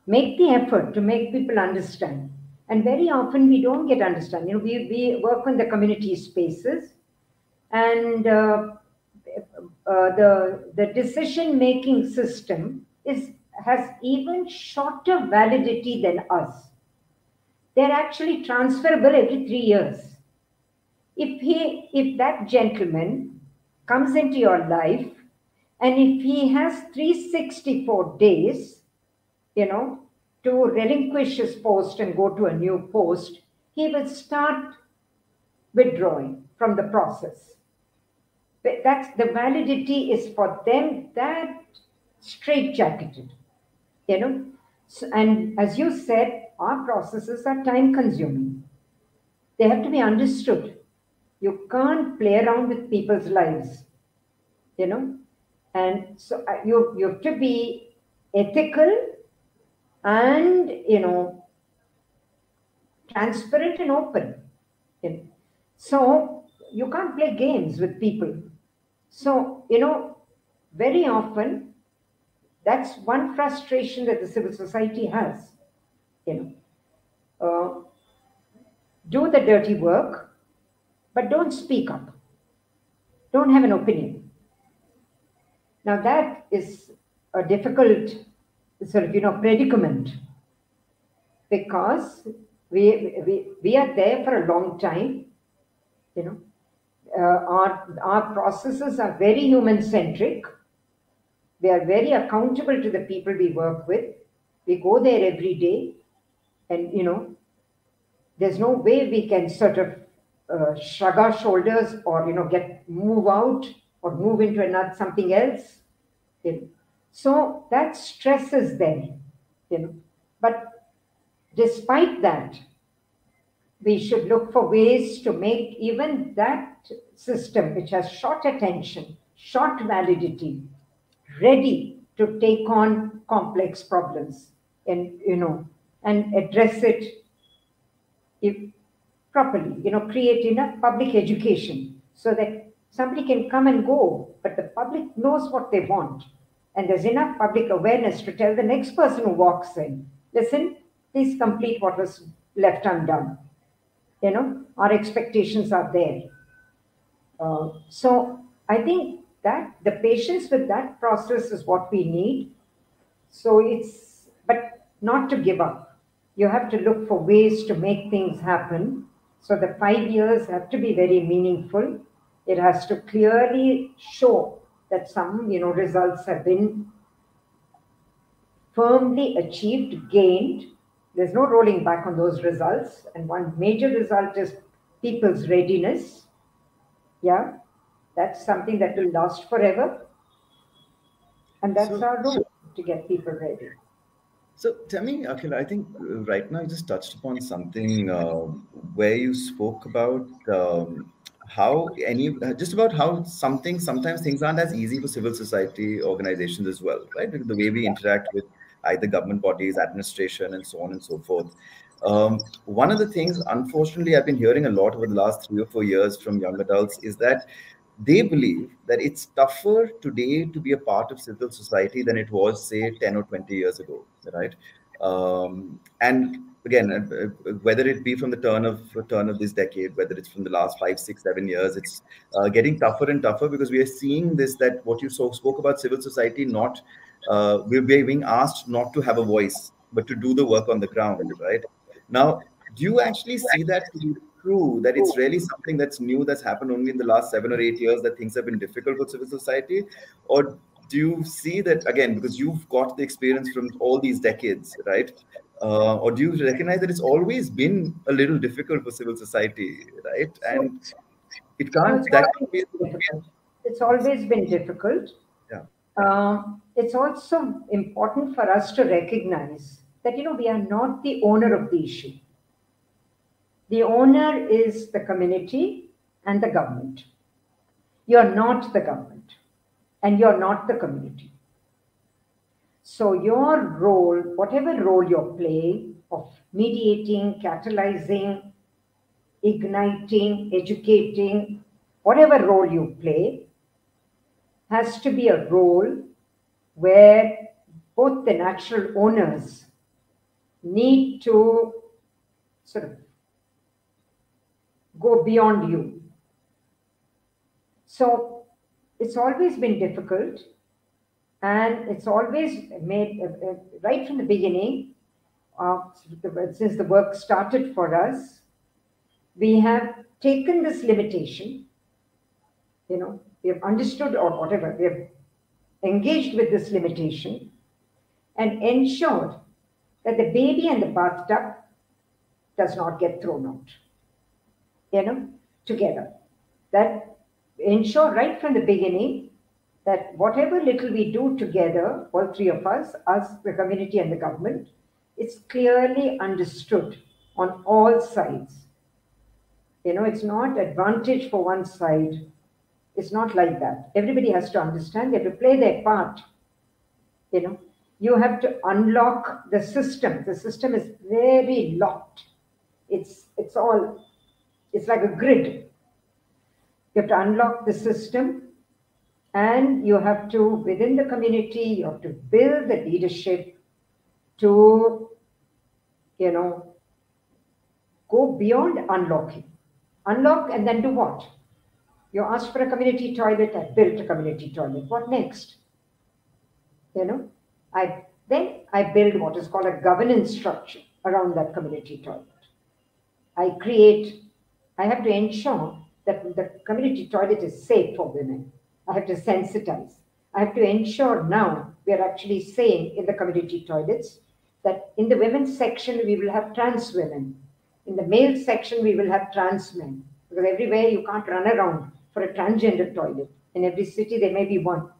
Make the effort to make people understand. And very often we don't get understand. We work on the community spaces, and the decision-making system has even shorter validity than us. They're actually transferable every 3 years. If that gentleman comes into your life, and if he has 364 days, to relinquish his post and go to a new post, he will start withdrawing from the process. That's the validity is for them that straitjacketed, So, and as you said, our processes are time consuming. They have to be understood. You can't play around with people's lives, and so you have to be ethical and, transparent and open. So you can't play games with people. So, very often that's one frustration that the civil society has. Do the dirty work, but don't speak up. Don't have an opinion. Now that is a difficult sort of, predicament, because we are there for a long time. Our processes are very human-centric. We are very accountable to the people we work with. We go there every day, and there's no way we can sort of shrug our shoulders or move out or move into another something else. So that stress is there. But despite that, we should look for ways to make even that system, which has short attention, short validity, ready to take on complex problems and address it properly. Create enough public education so that somebody can come and go, but the public knows what they want, and there's enough public awareness to tell the next person who walks in, listen, please complete what was left undone. Our expectations are there. So I think that the patience with that process is what we need. So but not to give up. You have to look for ways to make things happen. So the 5 years have to be very meaningful. It has to clearly show that some, results have been firmly achieved, gained. There's no rolling back on those results. And one major result is people's readiness. Yeah, that's something that will last forever. And that's our role, to get people ready. So tell me, Akhila, I think right now you just touched upon something where you spoke about how sometimes things aren't as easy for civil society organizations as well, right? Because the way we interact with either government bodies, administration, and so on and so forth. One of the things, unfortunately, I've been hearing a lot over the last 3 or 4 years from young adults is that they believe that it's tougher today to be a part of civil society than it was, say, 10 or 20 years ago, right? And again, whether it be from the turn of this decade, whether it's from the last 5, 6, 7 years, it's getting tougher and tougher, because we are seeing this, that what you spoke about civil society, we're being asked not to have a voice, but to do the work on the ground, right? Now, do you actually see that to be true, that it's really something that's new, that's happened only in the last 7 or 8 years, that things have been difficult for civil society? Or do you see that, again, because you've got the experience from all these decades, right? Or do you recognize that it's always been a little difficult for civil society, right? And it can't, that can't be difficult. It's always been difficult. Yeah. It's also important for us to recognize that, we are not the owner of the issue. The owner is the community and the government. You're not the government, and you're not the community. So your role, whatever role you're playing of mediating, catalyzing, igniting, educating, whatever role you play, has to be a role where both the natural owners need to sort of go beyond you. So it's always been difficult, and it's always made, right from the beginning, since the work started for us, we have taken this limitation, we have understood, or whatever, we have engaged with this limitation and ensured that the baby and the bathtub does not get thrown out, together. That ensure right from the beginning that whatever little we do together, all three of us, the community and the government, it's clearly understood on all sides. It's not advantage for one side. It's not like that. Everybody has to understand. They have to play their part. You have to unlock the system. The system is very locked. It's like a grid. You have to unlock the system, and you have to, within the community, you have to build the leadership to, go beyond unlocking. Unlock and then do what? You asked for a community toilet, I built a community toilet. What next? I build what is called a governance structure around that community toilet. I have to ensure that the community toilet is safe for women. I have to sensitize. I have to ensure now we are actually saying in the community toilets that in the women's section we will have trans women. In the male section we will have trans men. Because everywhere you can't run around for a transgender toilet. In every city there may be one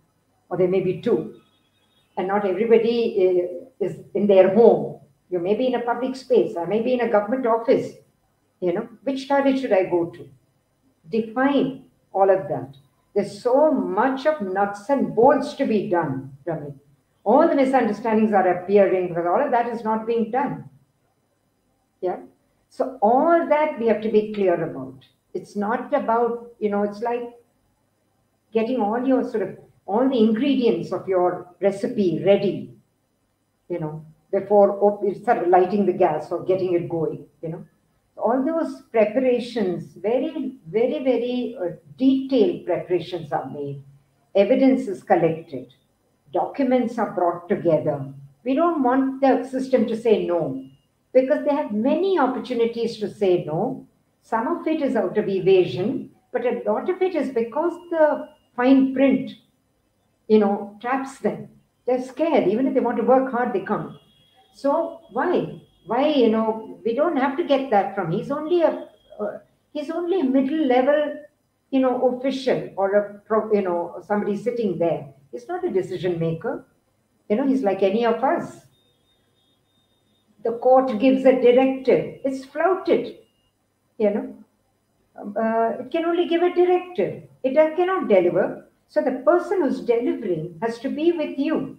or there may be two. And not everybody is in their home. You may be in a public space. I may be in a government office. Which toilet should I go to? Define all of that. There's so much of nuts and bolts to be done, Ramit. All the misunderstandings are appearing because all of that is not being done. Yeah. So all that we have to be clear about. It's not about, it's like getting all the ingredients of your recipe ready, before you start lighting the gas or getting it going, All those preparations, very, very, very detailed preparations are made. Evidence is collected. Documents are brought together. We don't want the system to say no, because they have many opportunities to say no. Some of it is out of evasion, but a lot of it is because the fine print, traps them. They're scared. Even if they want to work hard, they can't. So why? We don't have to get that from. He's only a middle level, official, or somebody sitting there. He's not a decision maker. He's like any of us. The court gives a directive. It's flouted. It can only give a directive. It cannot deliver. So the person who's delivering has to be with you.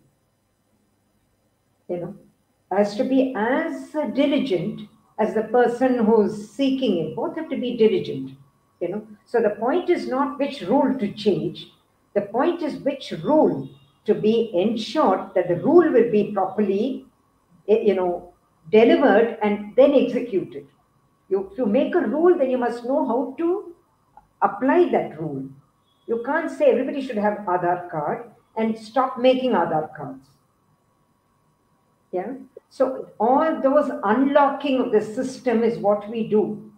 Has to be as diligent as the person who's seeking it. Both have to be diligent. So the point is not which rule to change. The point is which rule to be ensured that the rule will be properly, delivered and then executed. If you make a rule, then you must know how to apply that rule. You can't say everybody should have Aadhaar card and stop making Aadhaar cards. Yeah. So all those unlocking of the system is what we do.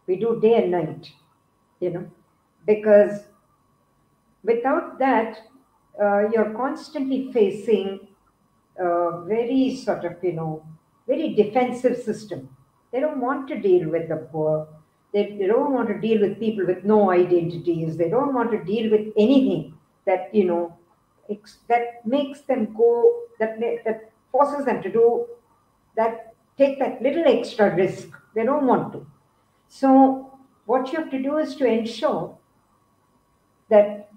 We do day and night, because without that, you're constantly facing a very very defensive system. They don't want to deal with the poor. They don't want to deal with people with no identities. They don't want to deal with anything that, that makes them go, that forces them to do that, take that little extra risk. They don't want to. So what you have to do is to ensure that,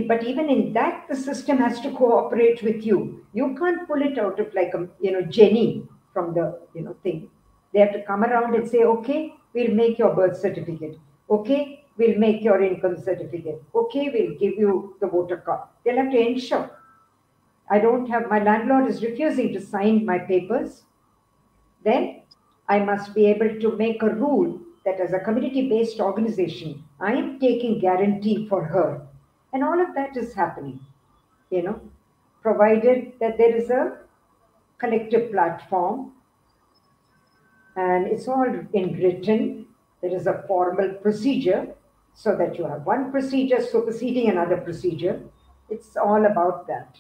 but even in that, the system has to cooperate with you. You can't pull it out of like a, Jenny from the, thing. They have to come around and say, okay, we'll make your birth certificate. Okay, we'll make your income certificate. Okay, we'll give you the voter card. They'll have to ensure. My landlord is refusing to sign my papers. Then I must be able to make a rule that as a community-based organization, I am taking guarantee for her. And all of that is happening, provided that there is a collective platform and it's all in written. There is a formal procedure so that you have one procedure superseding another procedure. It's all about that.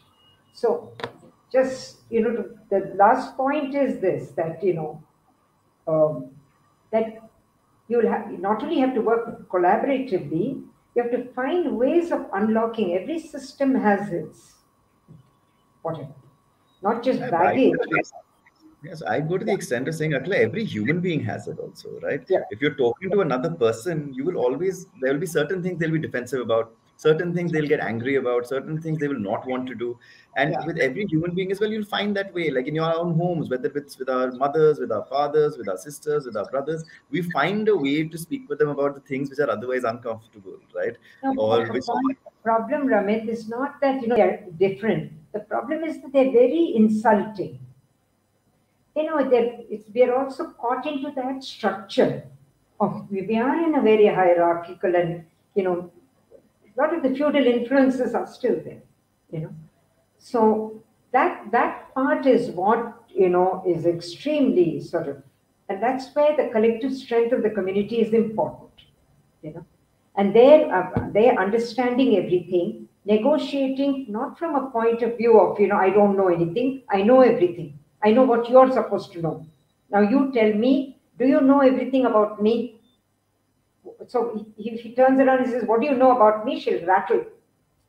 So just, the last point is this, that, that you'll not only have to work collaboratively, you have to find ways of unlocking. Every system has its whatever, not just baggage. Yes, I go to the extent of saying, Akhila, every human being has it also, right? Yeah. If you're talking to another person, there will be certain things they'll be defensive about, certain things they'll get angry about, certain things they will not want to do. And Yeah. with every human being as well, you'll find that way, like in your own homes, whether it's with our mothers, with our fathers, with our sisters, with our brothers, we find a way to speak with them about the things which are otherwise uncomfortable, right? No, Or which the problem, Ramit, is not that they're different. The problem is that they're very insulting. We are also caught into that structure of, we are in a very hierarchical, and a lot of the feudal influences are still there. So that part is what is extremely sort of, and that's where the collective strength of the community is important. And they're understanding everything, negotiating not from a point of view of I don't know anything, I know everything. I know what you're supposed to know. Now you tell me, do you know everything about me? So if he turns around and says, what do you know about me? She'll rattle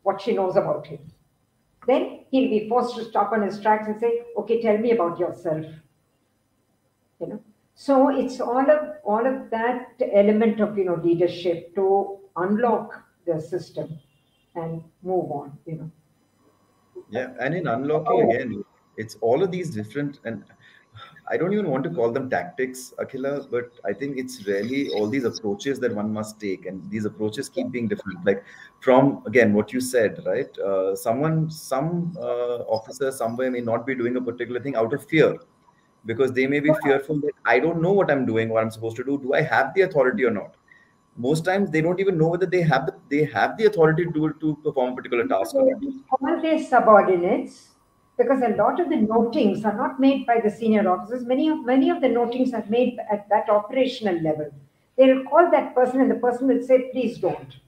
what she knows about him. Then he'll be forced to stop on his tracks and say, okay, tell me about yourself. So it's all of that element of leadership to unlock the system and move on. Yeah, and in unlocking again, it's all of these different, and I don't even want to call them tactics, Akhila, but I think it's really all these approaches that one must take, and these approaches keep being different. Like from again what you said, right? Some officer somewhere may not be doing a particular thing out of fear, because they may be fearful that I don't know what I'm doing, what I'm supposed to do. Do I have the authority or not? Most times they don't even know whether they have the authority to perform a particular task or not. All their subordinates, because a lot of the notings are not made by the senior officers. Many of the notings are made at that operational level. They'll call that person, and the person will say, please don't.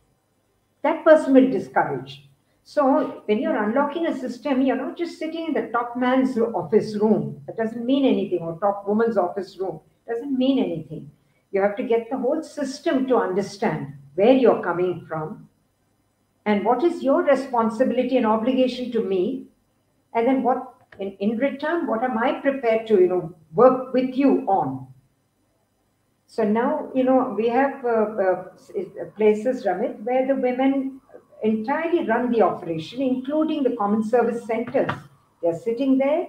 That person will discourage. So when you're unlocking a system, you're not just sitting in the top man's office room. That doesn't mean anything, or top woman's office room. Doesn't mean anything. You have to get the whole system to understand where you're coming from and what is your responsibility and obligation to me, and then what in return, what am I prepared to work with you on. So now, we have places, Ramit, where the women entirely run the operation, including the common service centers. They're sitting there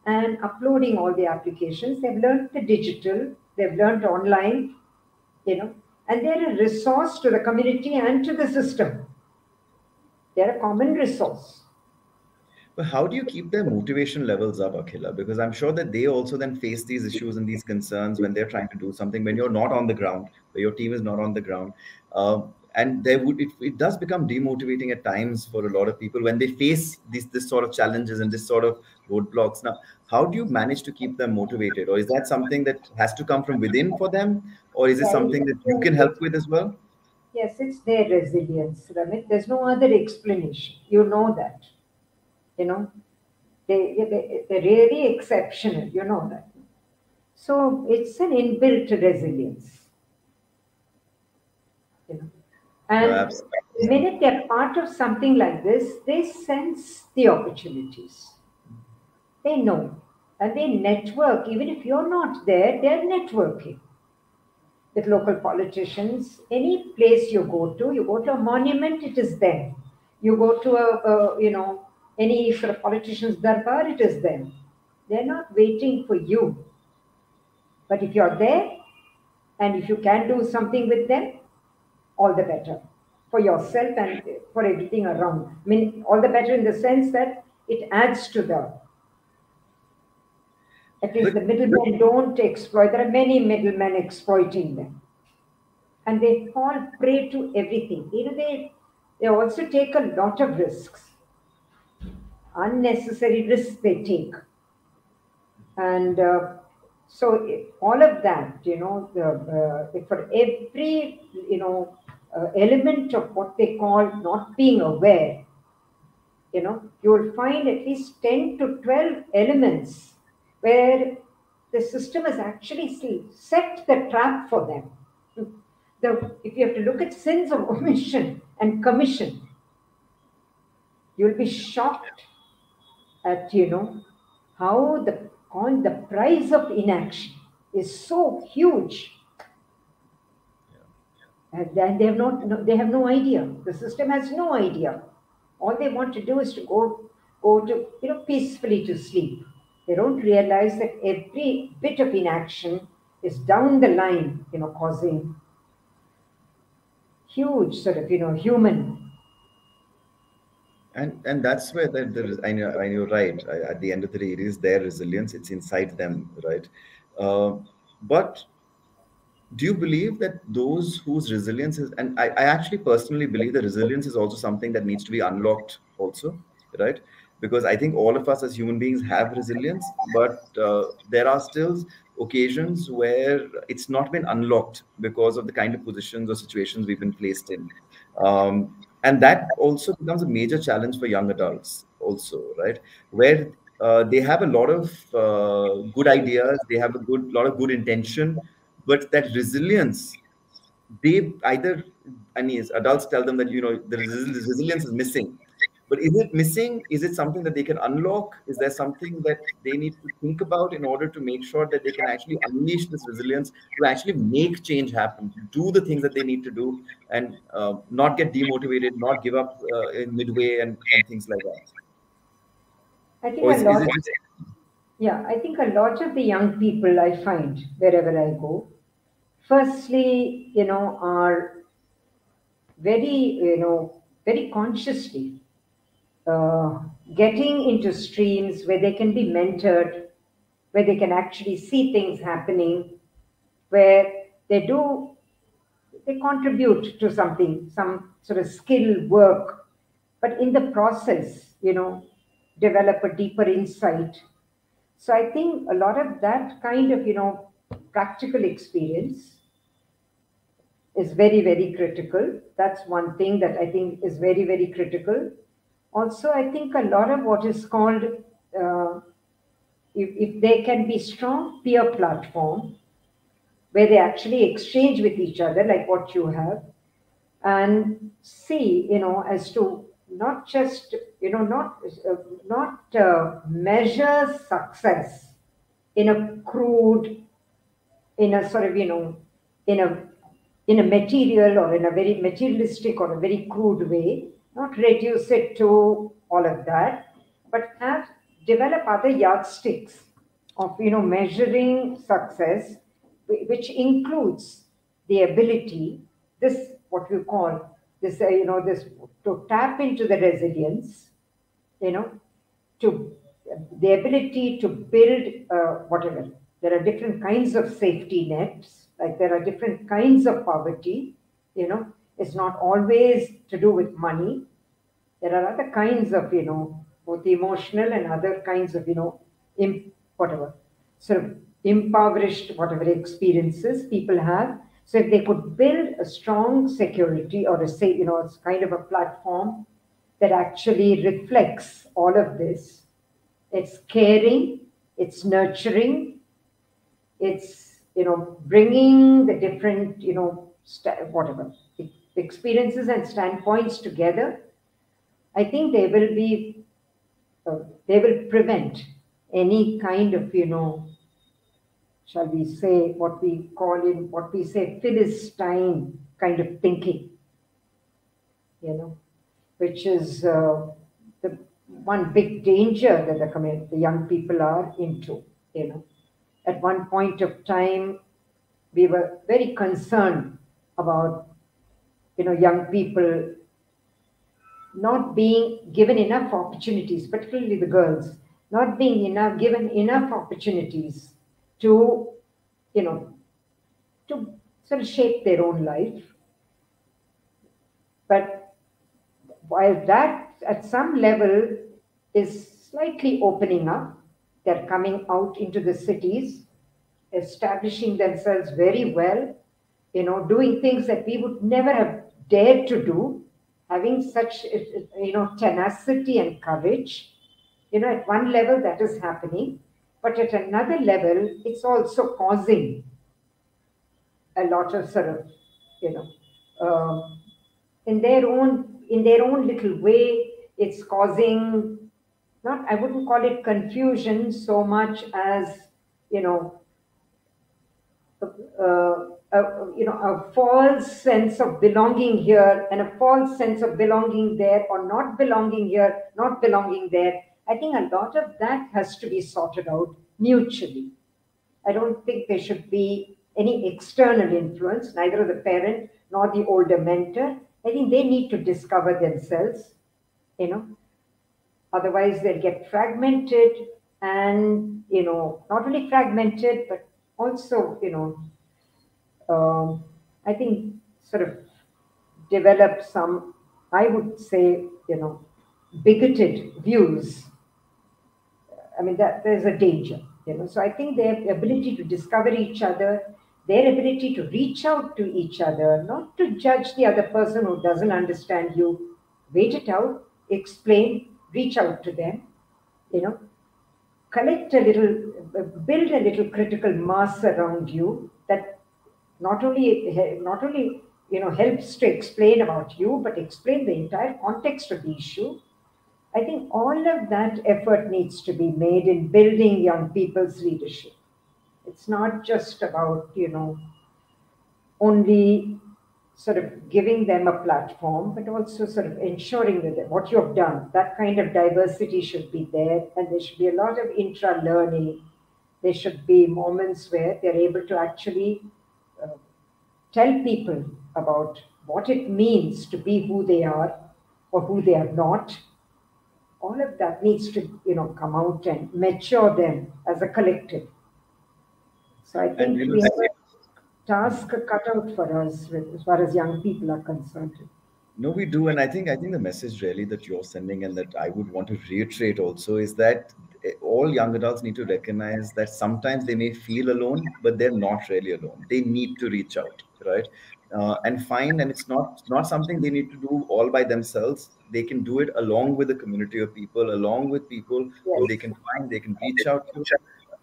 and uploading all the applications. They've learned the digital, they've learned online, and they're a resource to the community and to the system. They're a common resource. But how do you keep their motivation levels up, Akhila? Because I'm sure that they also then face these issues and these concerns when they're trying to do something, when you're not on the ground, where your team is not on the ground. And it does become demotivating at times for a lot of people when they face this sort of challenges and this sort of roadblocks. Now, how do you manage to keep them motivated? Or is that something that has to come from within for them? Or is it something that you can help with as well? Yes, it's their resilience, Ramit. There's no other explanation. You know that. They're really exceptional. You know that. So it's an inbuilt resilience. No, And absolutely. the minute they're part of something like this, they sense the opportunities. They know. And they network. Even if you're not there, they're networking with local politicians. Any place you go to a monument, it is them. You go to any sort of politician's darbar, it is them. They're not waiting for you. But if you're there and if you can do something with them, all the better for yourself and for everything around. I mean, all the better in the sense that it adds to at least the middlemen don't exploit. There are many middlemen exploiting them. And they fall prey to everything. They also take a lot of risks, unnecessary risks they take. And so all of that, for every, element of what they call not being aware, you will find at least 10 to 12 elements where the system has actually set the trap for them. If you have to look at sins of omission and commission, you'll be shocked at, how the price of inaction is so huge. And they have no idea. The system has no idea. All they want to do is to go to, peacefully to sleep. They don't realize that every bit of inaction is down the line, causing huge sort of, human. And that's where there is, I know you're right. At the end of the day, it is their resilience. It's inside them, right? But do you believe that those whose resilience is, and I actually personally believe that resilience is also something that needs to be unlocked also, right? Because I think all of us as human beings have resilience, but there are still occasions where it's not been unlocked because of the kind of positions or situations we've been placed in. And that also becomes a major challenge for young adults also, right? Where they have a lot of good ideas, they have a lot of good intention, but that resilience, they either, I mean, as adults tell them that the resilience is missing, but is it missing? Is it something that they can unlock? Is there something that they need to think about in order to make sure that they can actually unleash this resilience to actually make change happen, do the things that they need to do, and not get demotivated, not give up in midway, and things like that? I think Or a is lot, it just yeah, I think a lot of the young people I find wherever I go, firstly, are very, very consciously uh, getting into streams where they can be mentored, where they can actually see things happening, where they do, they contribute to something, some sort of skill work, but in the process, develop a deeper insight. So I think a lot of that kind of, practical experience is very, very critical. That's one thing that I think is very, very critical. Also, I think a lot of what is called, if there can be strong peer platform where they actually exchange with each other, like what you have, and see, as to not just, not measure success in a crude, in a sort of, in a in a material or in a very materialistic or a very crude way, not reduce it to all of that, but develop other yardsticks of measuring success, which includes the ability, this what we call this this, to tap into the resilience, you know to the ability to build whatever. There are different kinds of safety nets, like there are different kinds of poverty. It's not always to do with money. There are other kinds of, both emotional and other kinds of, whatever, sort of impoverished, whatever experiences people have. So if they could build a strong security or it's kind of a platform that actually reflects all of this, it's caring, it's nurturing, it's, bringing the different, whatever, experiences and standpoints together, I think they will prevent any kind of, shall we say, what we say Philistine kind of thinking, which is the one big danger that the young people are into. At one point of time, we were very concerned about, young people not being given enough opportunities, particularly the girls, not being given enough opportunities to, to sort of shape their own life. But while that at some level is slightly opening up, they're coming out into the cities, establishing themselves very well, doing things that we would never have dared to do, having such, tenacity and courage. At one level that is happening, but at another level, it's also causing a lot of sort of, in their own little way, it's causing, I wouldn't call it confusion so much as, a false sense of belonging here and a false sense of belonging there, or not belonging here, not belonging there. I think a lot of that has to be sorted out mutually. I don't think there should be any external influence, neither of the parent nor the older mentor. I think they need to discover themselves, otherwise they'll get fragmented and, not only fragmented, but also, I think sort of develop some, I would say, bigoted views. I mean, that there's a danger, So I think their ability to discover each other, their ability to reach out to each other, not to judge the other person who doesn't understand you, wait it out, explain, reach out to them, collect a little, build a little critical mass around you that not only helps to explain about you, but explain the entire context of the issue. I think all of that effort needs to be made in building young people's leadership. It's not just about, only sort of giving them a platform, but also sort of ensuring that what you have done, that kind of diversity should be there, and there should be a lot of intra-learning. There should be moments where they're able to actually tell people about what it means to be who they are or who they are not. All of that needs to, come out and mature them as a collective. So I think we have a task cut out for us as far as young people are concerned. No, we do, and I think the message really that you're sending and that I would want to reiterate also is that all young adults need to recognize that sometimes they may feel alone, but they're not really alone. They need to reach out, right? And find, and it's not something they need to do all by themselves. They can do it along with a community of people, along with people who they can find, they can reach out to,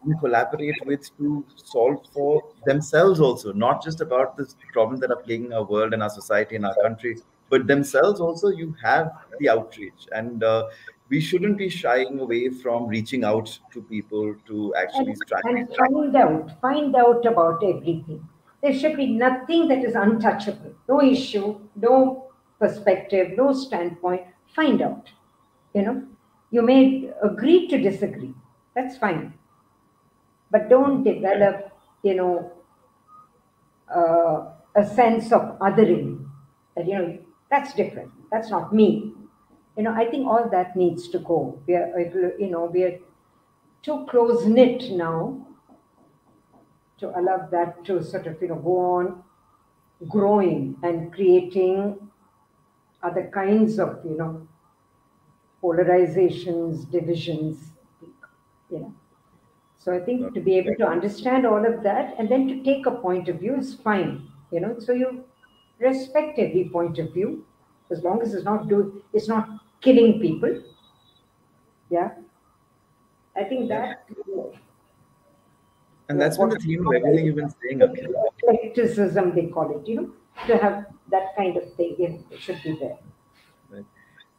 and collaborate with to solve for themselves also, not just about the problems that are plaguing our world and our society and our country, but themselves also. You have the outreach, and we shouldn't be shying away from reaching out to people to actually strive and for. find out about everything. There should be nothing that is untouchable. No issue, no perspective, no standpoint. Find out. You may agree to disagree. That's fine. But don't develop, a sense of othering. That, that's different. That's not me. I think all that needs to go. We are too close knit now to allow that to sort of, go on growing and creating other kinds of, polarizations, divisions, So I think to be able to understand all of that and then to take a point of view is fine, So you respect every point of view as long as it's not killing people. Yeah, I think that. And that's been the theme of everything you've been saying, Akhila. Eclecticism, they call it, to have that kind of thing. It should be there. Right.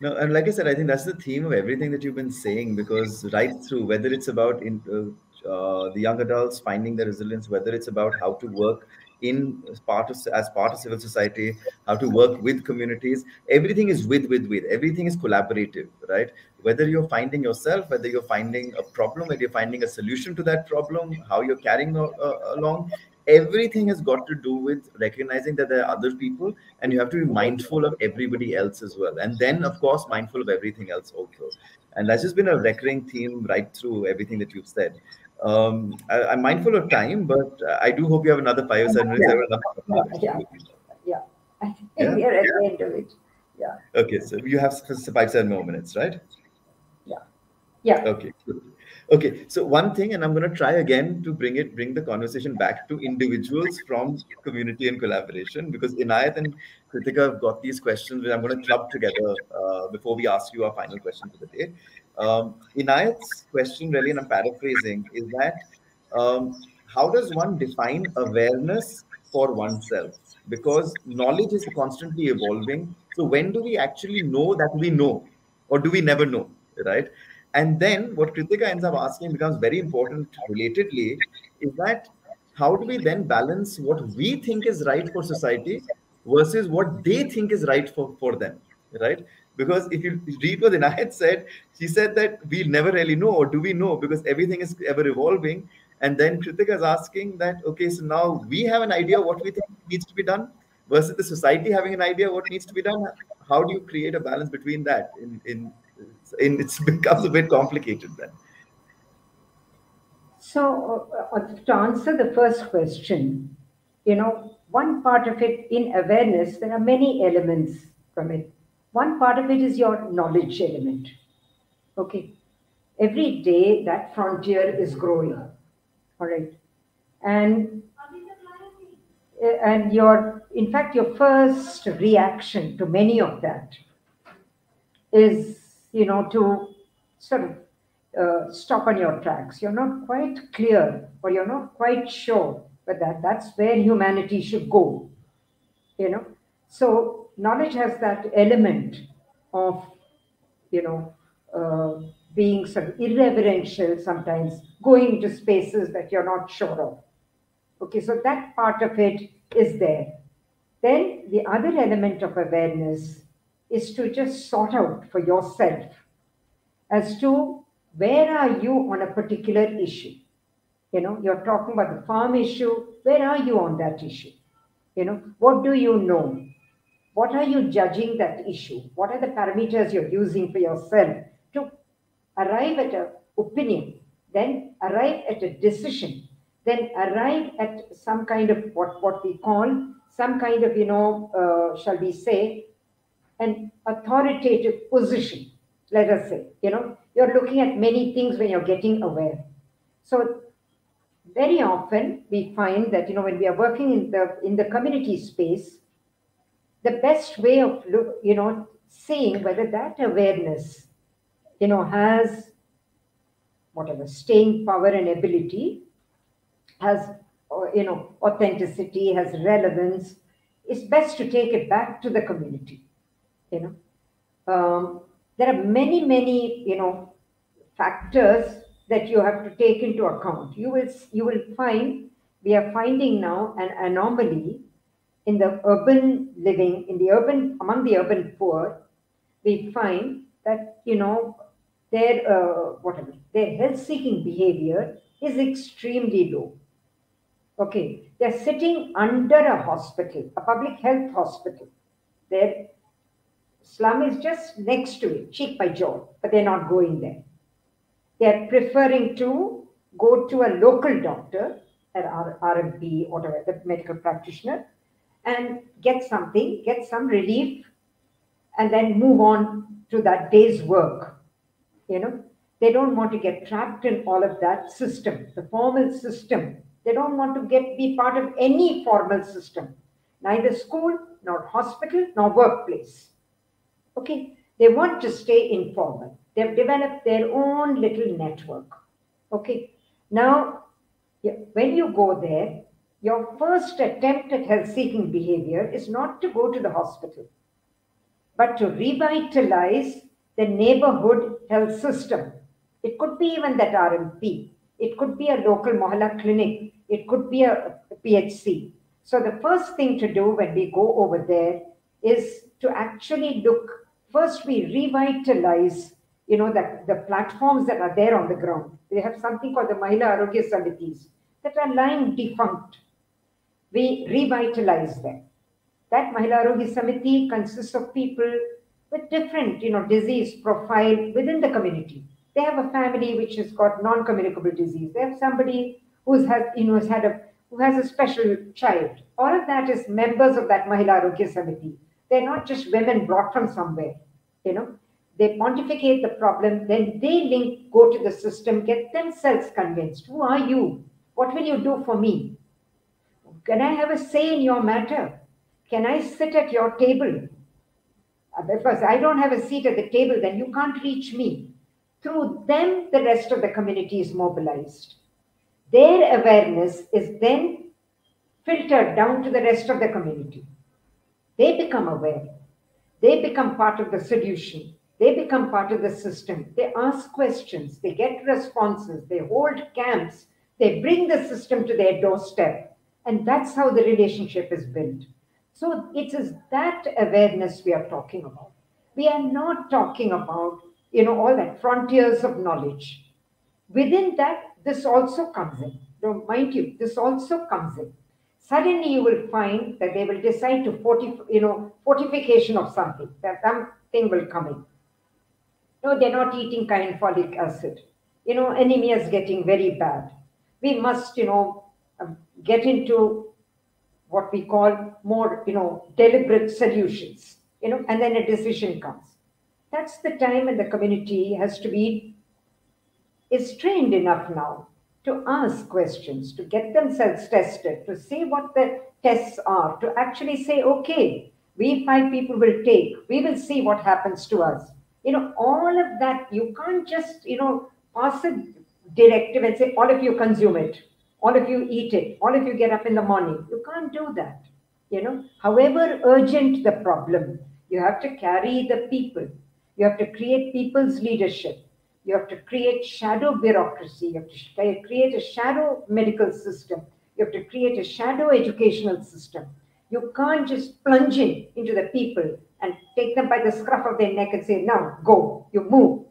No, and like I said, I think that's the theme of everything that you've been saying, because right through, whether it's about the young adults finding their resilience, whether it's about how to work in as part of civil society, how to work with communities, everything is with. Everything is collaborative, right? Whether you're finding yourself, whether you're finding a problem, whether you're finding a solution to that problem, how you're carrying along, everything has got to do with recognizing that there are other people, and you have to be mindful of everybody else as well, and then of course mindful of everything else also. And that's just been a recurring theme right through everything that you've said. I'm mindful of time, but I do hope you have another 5 or 7 minutes. I Yeah, have another yeah, question yeah, with you. yeah. I think Yeah. we are at the end of it. Yeah, Okay, so you have 5 or 7 more minutes, right? yeah, yeah. Okay, good. Okay, so one thing, and I'm going to try again to bring the conversation back to individuals from community and collaboration, because Inayat and Kritika have got these questions which I'm going to club together before we ask you our final question for the day. Inayat's question, really, and I'm paraphrasing, is that how does one define awareness for oneself? Because knowledge is constantly evolving. So when do we actually know that we know, or do we never know, right? And then what Kritika ends up asking becomes very important relatedly, is that how do we then balance what we think is right for society versus what they think is right for them, right? Because if you read what Inayat said, she said that we never really know, or do we know, because everything is ever evolving. And then Kritika is asking that, okay, so now we have an idea what we think needs to be done versus the society having an idea what needs to be done. How do you create a balance between that in it becomes a bit complicated then. So, to answer the first question, one part of it in awareness, there are many elements from it. One part of it is your knowledge element. Okay. Every day that frontier is growing. All right. And in fact, your first reaction to many of that is, to sort of stop on your tracks. You're not quite clear, or you're not quite sure, but that's where humanity should go. So knowledge has that element of, you know, uh, being sort of irreverential sometimes, going into spaces that you're not sure of. Okay, so that part of it is there. Then the other element of awareness is to just sort out for yourself as to where are you on a particular issue. You're talking about the farm issue. Where are you on that issue? What do you know? What are you judging that issue? What are the parameters you're using for yourself to arrive at an opinion, then arrive at a decision, then arrive at some kind of what we call some kind of, shall we say, an authoritative position, let us say. You're looking at many things when you're getting aware. So very often we find that, when we are working in the community space, the best way of seeing whether that awareness has whatever staying power and ability, has authenticity, has relevance, it's best to take it back to the community. you know there are many factors that you have to take into account. You will find we are finding now an anomaly in the urban living, among the urban poor. We find that their their health-seeking behavior is extremely low. Okay, they're sitting under a hospital, a public health hospital. Their slum is just next to it, cheek by jowl, but they're not going there. They're preferring to go to a local doctor, an RMP, whatever, the medical practitioner, and get some relief, and then move on to that day's work. They don't want to get trapped in all of that system, the formal system. They don't want to be part of any formal system, neither school, nor hospital, nor workplace. Okay, they want to stay informal. They've developed their own little network. Okay, now, when you go there, Your first attempt at health-seeking behavior is not to go to the hospital, but to revitalize the neighborhood health system. It could be even that RMP. It could be a local mohalla clinic. It could be a PHC. So the first thing to do when we go over there is to actually look. First, we revitalize, the platforms that are there on the ground. They have something called the Mahila Arogya Samitis that are lying defunct. We revitalize them. That Mahila Arogya Samiti consists of people with different, disease profile within the community. They have a family which has got non-communicable disease. They have somebody who has a special child. All of that is members of that Mahila Arogya Samiti. They're not just women brought from somewhere, They pontificate the problem, then they go to the system, get themselves convinced. Who are you? What will you do for me? Can I have a say in your matter? Can I sit at your table? Because I don't have a seat at the table, then you can't reach me. Through them, the rest of the community is mobilized. Their awareness is then filtered down to the rest of the community. They become aware. They become part of the solution. They become part of the system. They ask questions. They get responses. They hold camps. They bring the system to their doorstep. And that's how the relationship is built. So it is that awareness we are talking about. We are not talking about, all that frontiers of knowledge. Within that, this also comes in. Don't mind you, this also comes in. Suddenly you will find that they will decide to fortification of something, that something will come in. No, they're not eating kind folic acid. Anemia is getting very bad. We must, get into what we call more, deliberate solutions, and then a decision comes. That's the time when the community is trained enough now to ask questions, to get themselves tested, to see what the tests are, to actually say, okay, we 5 people will take, we will see what happens to us. All of that, you can't just, pass a directive and say, all of you consume it, all of you eat it, all of you get up in the morning. You can't do that. However urgent the problem, you have to carry the people. You have to create people's leadership. You have to create shadow bureaucracy. You have to create a shadow medical system. You have to create a shadow educational system. You can't just plunge into the people and take them by the scruff of their neck and say, now, go, you move.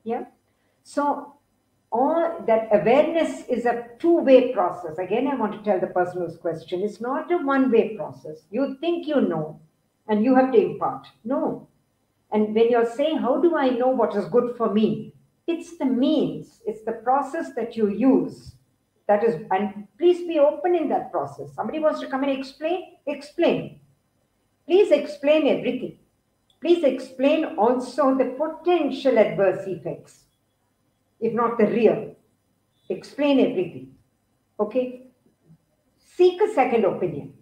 Yeah? So all that awareness is a two-way process. Again, I want to tell the person whose question, it's not a one-way process. You think you know, and you have to impart. No. And when you're saying, how do I know what is good for me? It's the means, it's the process that you use. That is, and please be open in that process. Somebody wants to come and explain, explain. Please explain everything. Please explain also the potential adverse effects, if not the real. Explain everything. Okay? Seek a second opinion.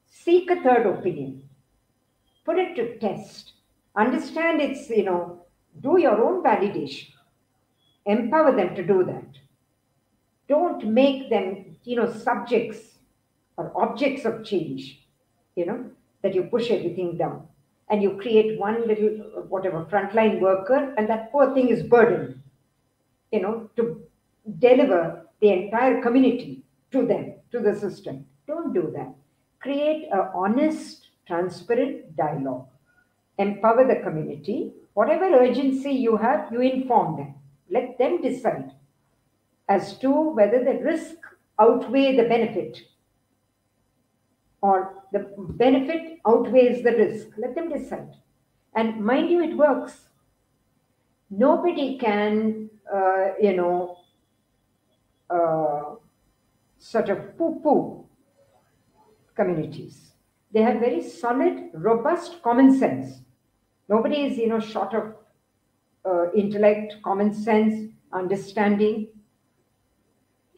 Seek a third opinion. Put it to test. Understand it's, do your own validation. Empower them to do that. Don't make them, subjects or objects of change, that you push everything down. And you create one little, frontline worker, and that poor thing is burdened, to deliver the entire community to them, to the system. Don't do that. Create an honest, transparent dialogue. Empower the community. Whatever urgency you have, you inform them. Let them decide as to whether the risk outweigh the benefit or the benefit outweighs the risk. Let them decide. And mind you, it works. Nobody can, sort of poo-poo communities. They have very solid, robust common sense. Nobody is, short of intellect, common sense, understanding.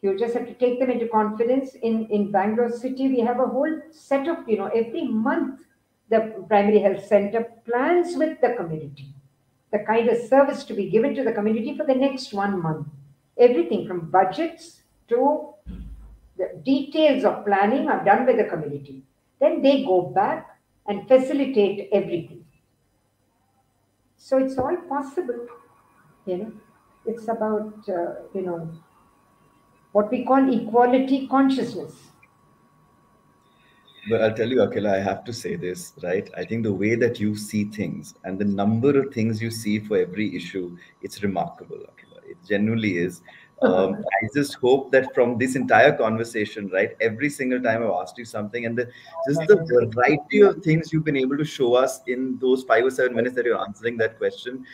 You just have to take them into confidence. In Bangalore city, we have a whole set of, every month, the primary health center plans with the community the kind of service to be given to the community for the next 1 month. Everything from budgets to the details of planning are done by the community. Then they go back and facilitate everything. So it's all possible, you know. It's about, you know, what we call equality consciousness. But I'll tell you, Akhila, I have to say this, right? I think the way that you see things and the number of things you see for every issue, it's remarkable, Akhila. It genuinely is. I just hope that from this entire conversation, right, every single time I've asked you something, and just the variety of things you've been able to show us in those 5 or 7 minutes that you're answering that question,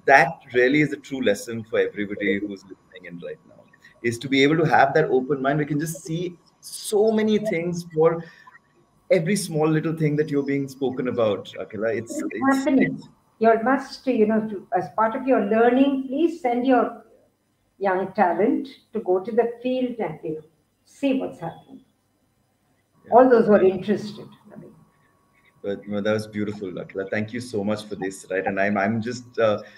that really is a true lesson for everybody who's listening in right now, is to be able to have that open mind. We can just see so many things for every small little thing that you're being spoken about, Akhila. It's happening. You must, you know, as part of your learning, please send your young talent to go to the field and, you know, see what's happening. Yeah. All those who are interested. I mean. But no, that was beautiful, Akhila. Thank you so much for this, right? And I'm just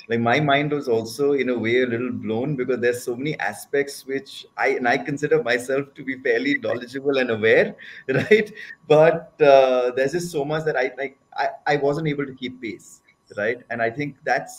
like, my mind was also in a way a little blown, because there's so many aspects which I consider myself to be fairly knowledgeable and aware, right? But there's just so much that I wasn't able to keep pace, right? And I think that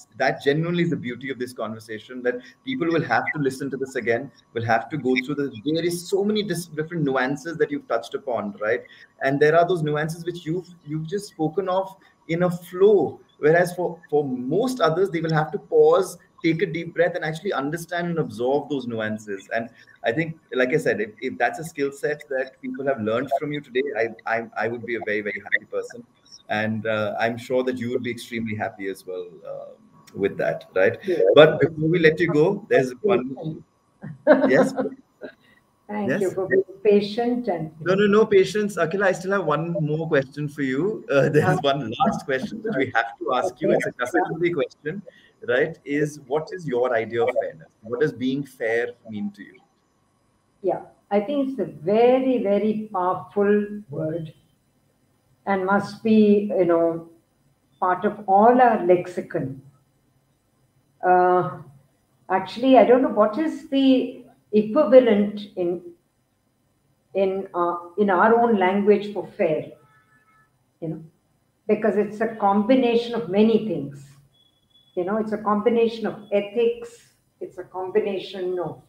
genuinely is the beauty of this conversation, that people will have to listen to this again, will have to go through there is so many different nuances that you've touched upon, right? And there are those nuances which you've just spoken of in a flow, whereas for most others, they will have to pause, take a deep breath, and actually understand and absorb those nuances. And I think, like I said, if that's a skill set that people have learned from you today, I would be a very, very happy person. And I'm sure that you would be extremely happy as well with that, right? But before we let you go, there's one. Yes. Thank you for being patient. And no patience, Akhila. I still have one more question for you. There's one last question that we have to ask you. It's a customary question, right? What is your idea of fairness? What does being fair mean to you? Yeah, I think it's a very, very powerful word, and must be, you know, part of all our lexicon. Actually, I don't know what is the equivalent in our own language for fair, you know, because it's a combination of many things. You know, it's a combination of ethics, it's a combination of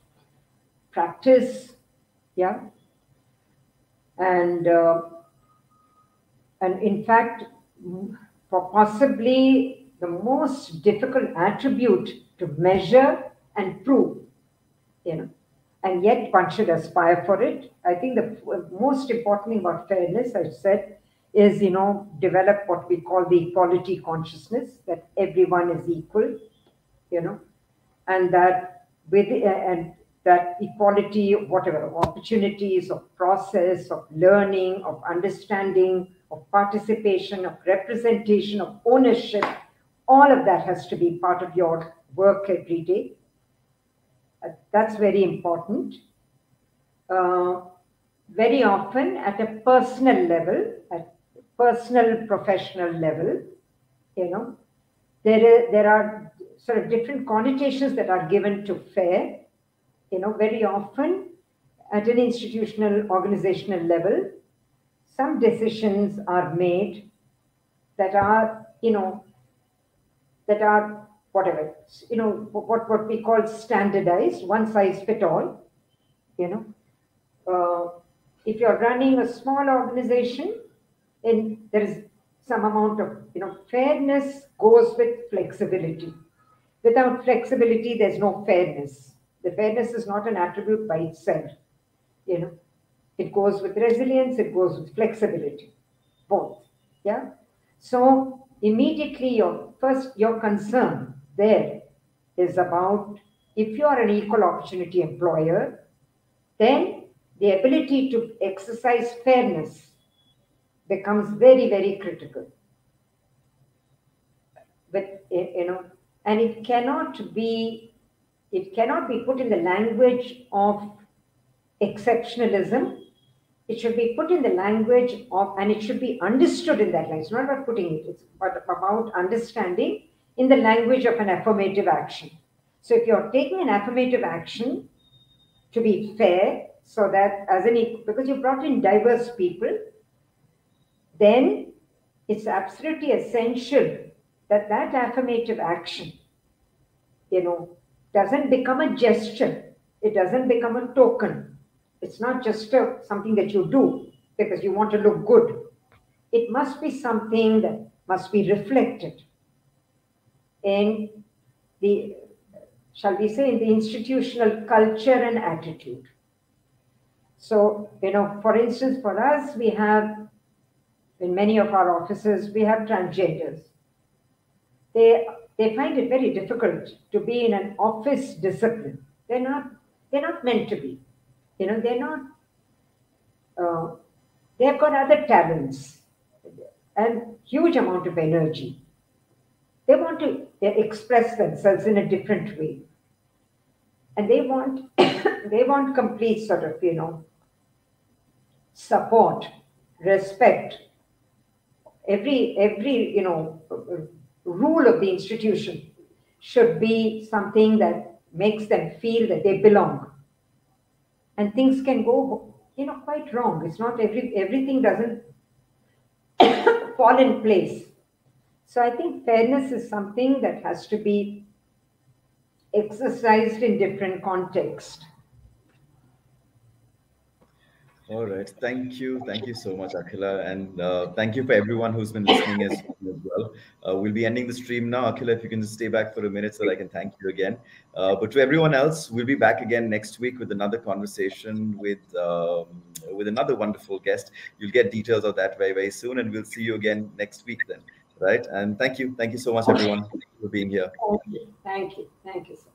practice, yeah, and in fact, for possibly the most difficult attribute to measure and prove, you know, and yet one should aspire for it. I think the most important thing about fairness, I said, is, you know, develop what we call the equality consciousness, that everyone is equal, you know, and that that equality, whatever, opportunities of process, of learning, of understanding, of participation, of representation, of ownership, all of that has to be part of your work every day. That's very important. Very often at a personal level, at personal professional level, you know, there are sort of different connotations that are given to fair. You know, very often at an institutional organizational level, some decisions are made that are, you know, that are whatever, you know, what we call standardized, one size fit all, you know. If you're running a small organization, then there is some amount of, you know, fairness goes with flexibility. Without flexibility, there's no fairness. The fairness is not an attribute by itself, you know. It goes with resilience, it goes with flexibility, both, yeah. So immediately your concern there is about, if you are an equal opportunity employer, then the ability to exercise fairness becomes very, very critical. But, you know, and it cannot be put in the language of exceptionalism. It should be put in the language of, and it should be understood in that language. It's not about putting it, it's about understanding in the language of an affirmative action. So if you're taking an affirmative action to be fair, So that because you brought in diverse people, then it's absolutely essential that that affirmative action, doesn't become a gesture. It doesn't become a token. It's not just something that you do because you want to look good. It must be something that must be reflected in the, shall we say, in the institutional culture and attitude. So, for instance, for us, we have, in many of our offices, we have transgenders. They find it very difficult to be in an office discipline. They're not meant to be. They're not. They've got other talents and huge amount of energy. They want to express themselves in a different way, and they want they want complete sort of support, respect. Every rule of the institution should be something that makes them feel that they belong. And things can go, quite wrong. It's not everything doesn't fall in place. So I think fairness is something that has to be exercised in different contexts. All right. Thank you. Thank you so much, Akhila. And thank you for everyone who's been listening as well. We'll be ending the stream now. Akhila, if you can just stay back for a minute so that I can thank you again. But to everyone else, we'll be back again next week with another conversation with another wonderful guest. You'll get details of that very, very soon. And we'll see you again next week then. Right. And thank you. Thank you so much, everyone, for being here. Thank you. Thank you. Thank you, sir.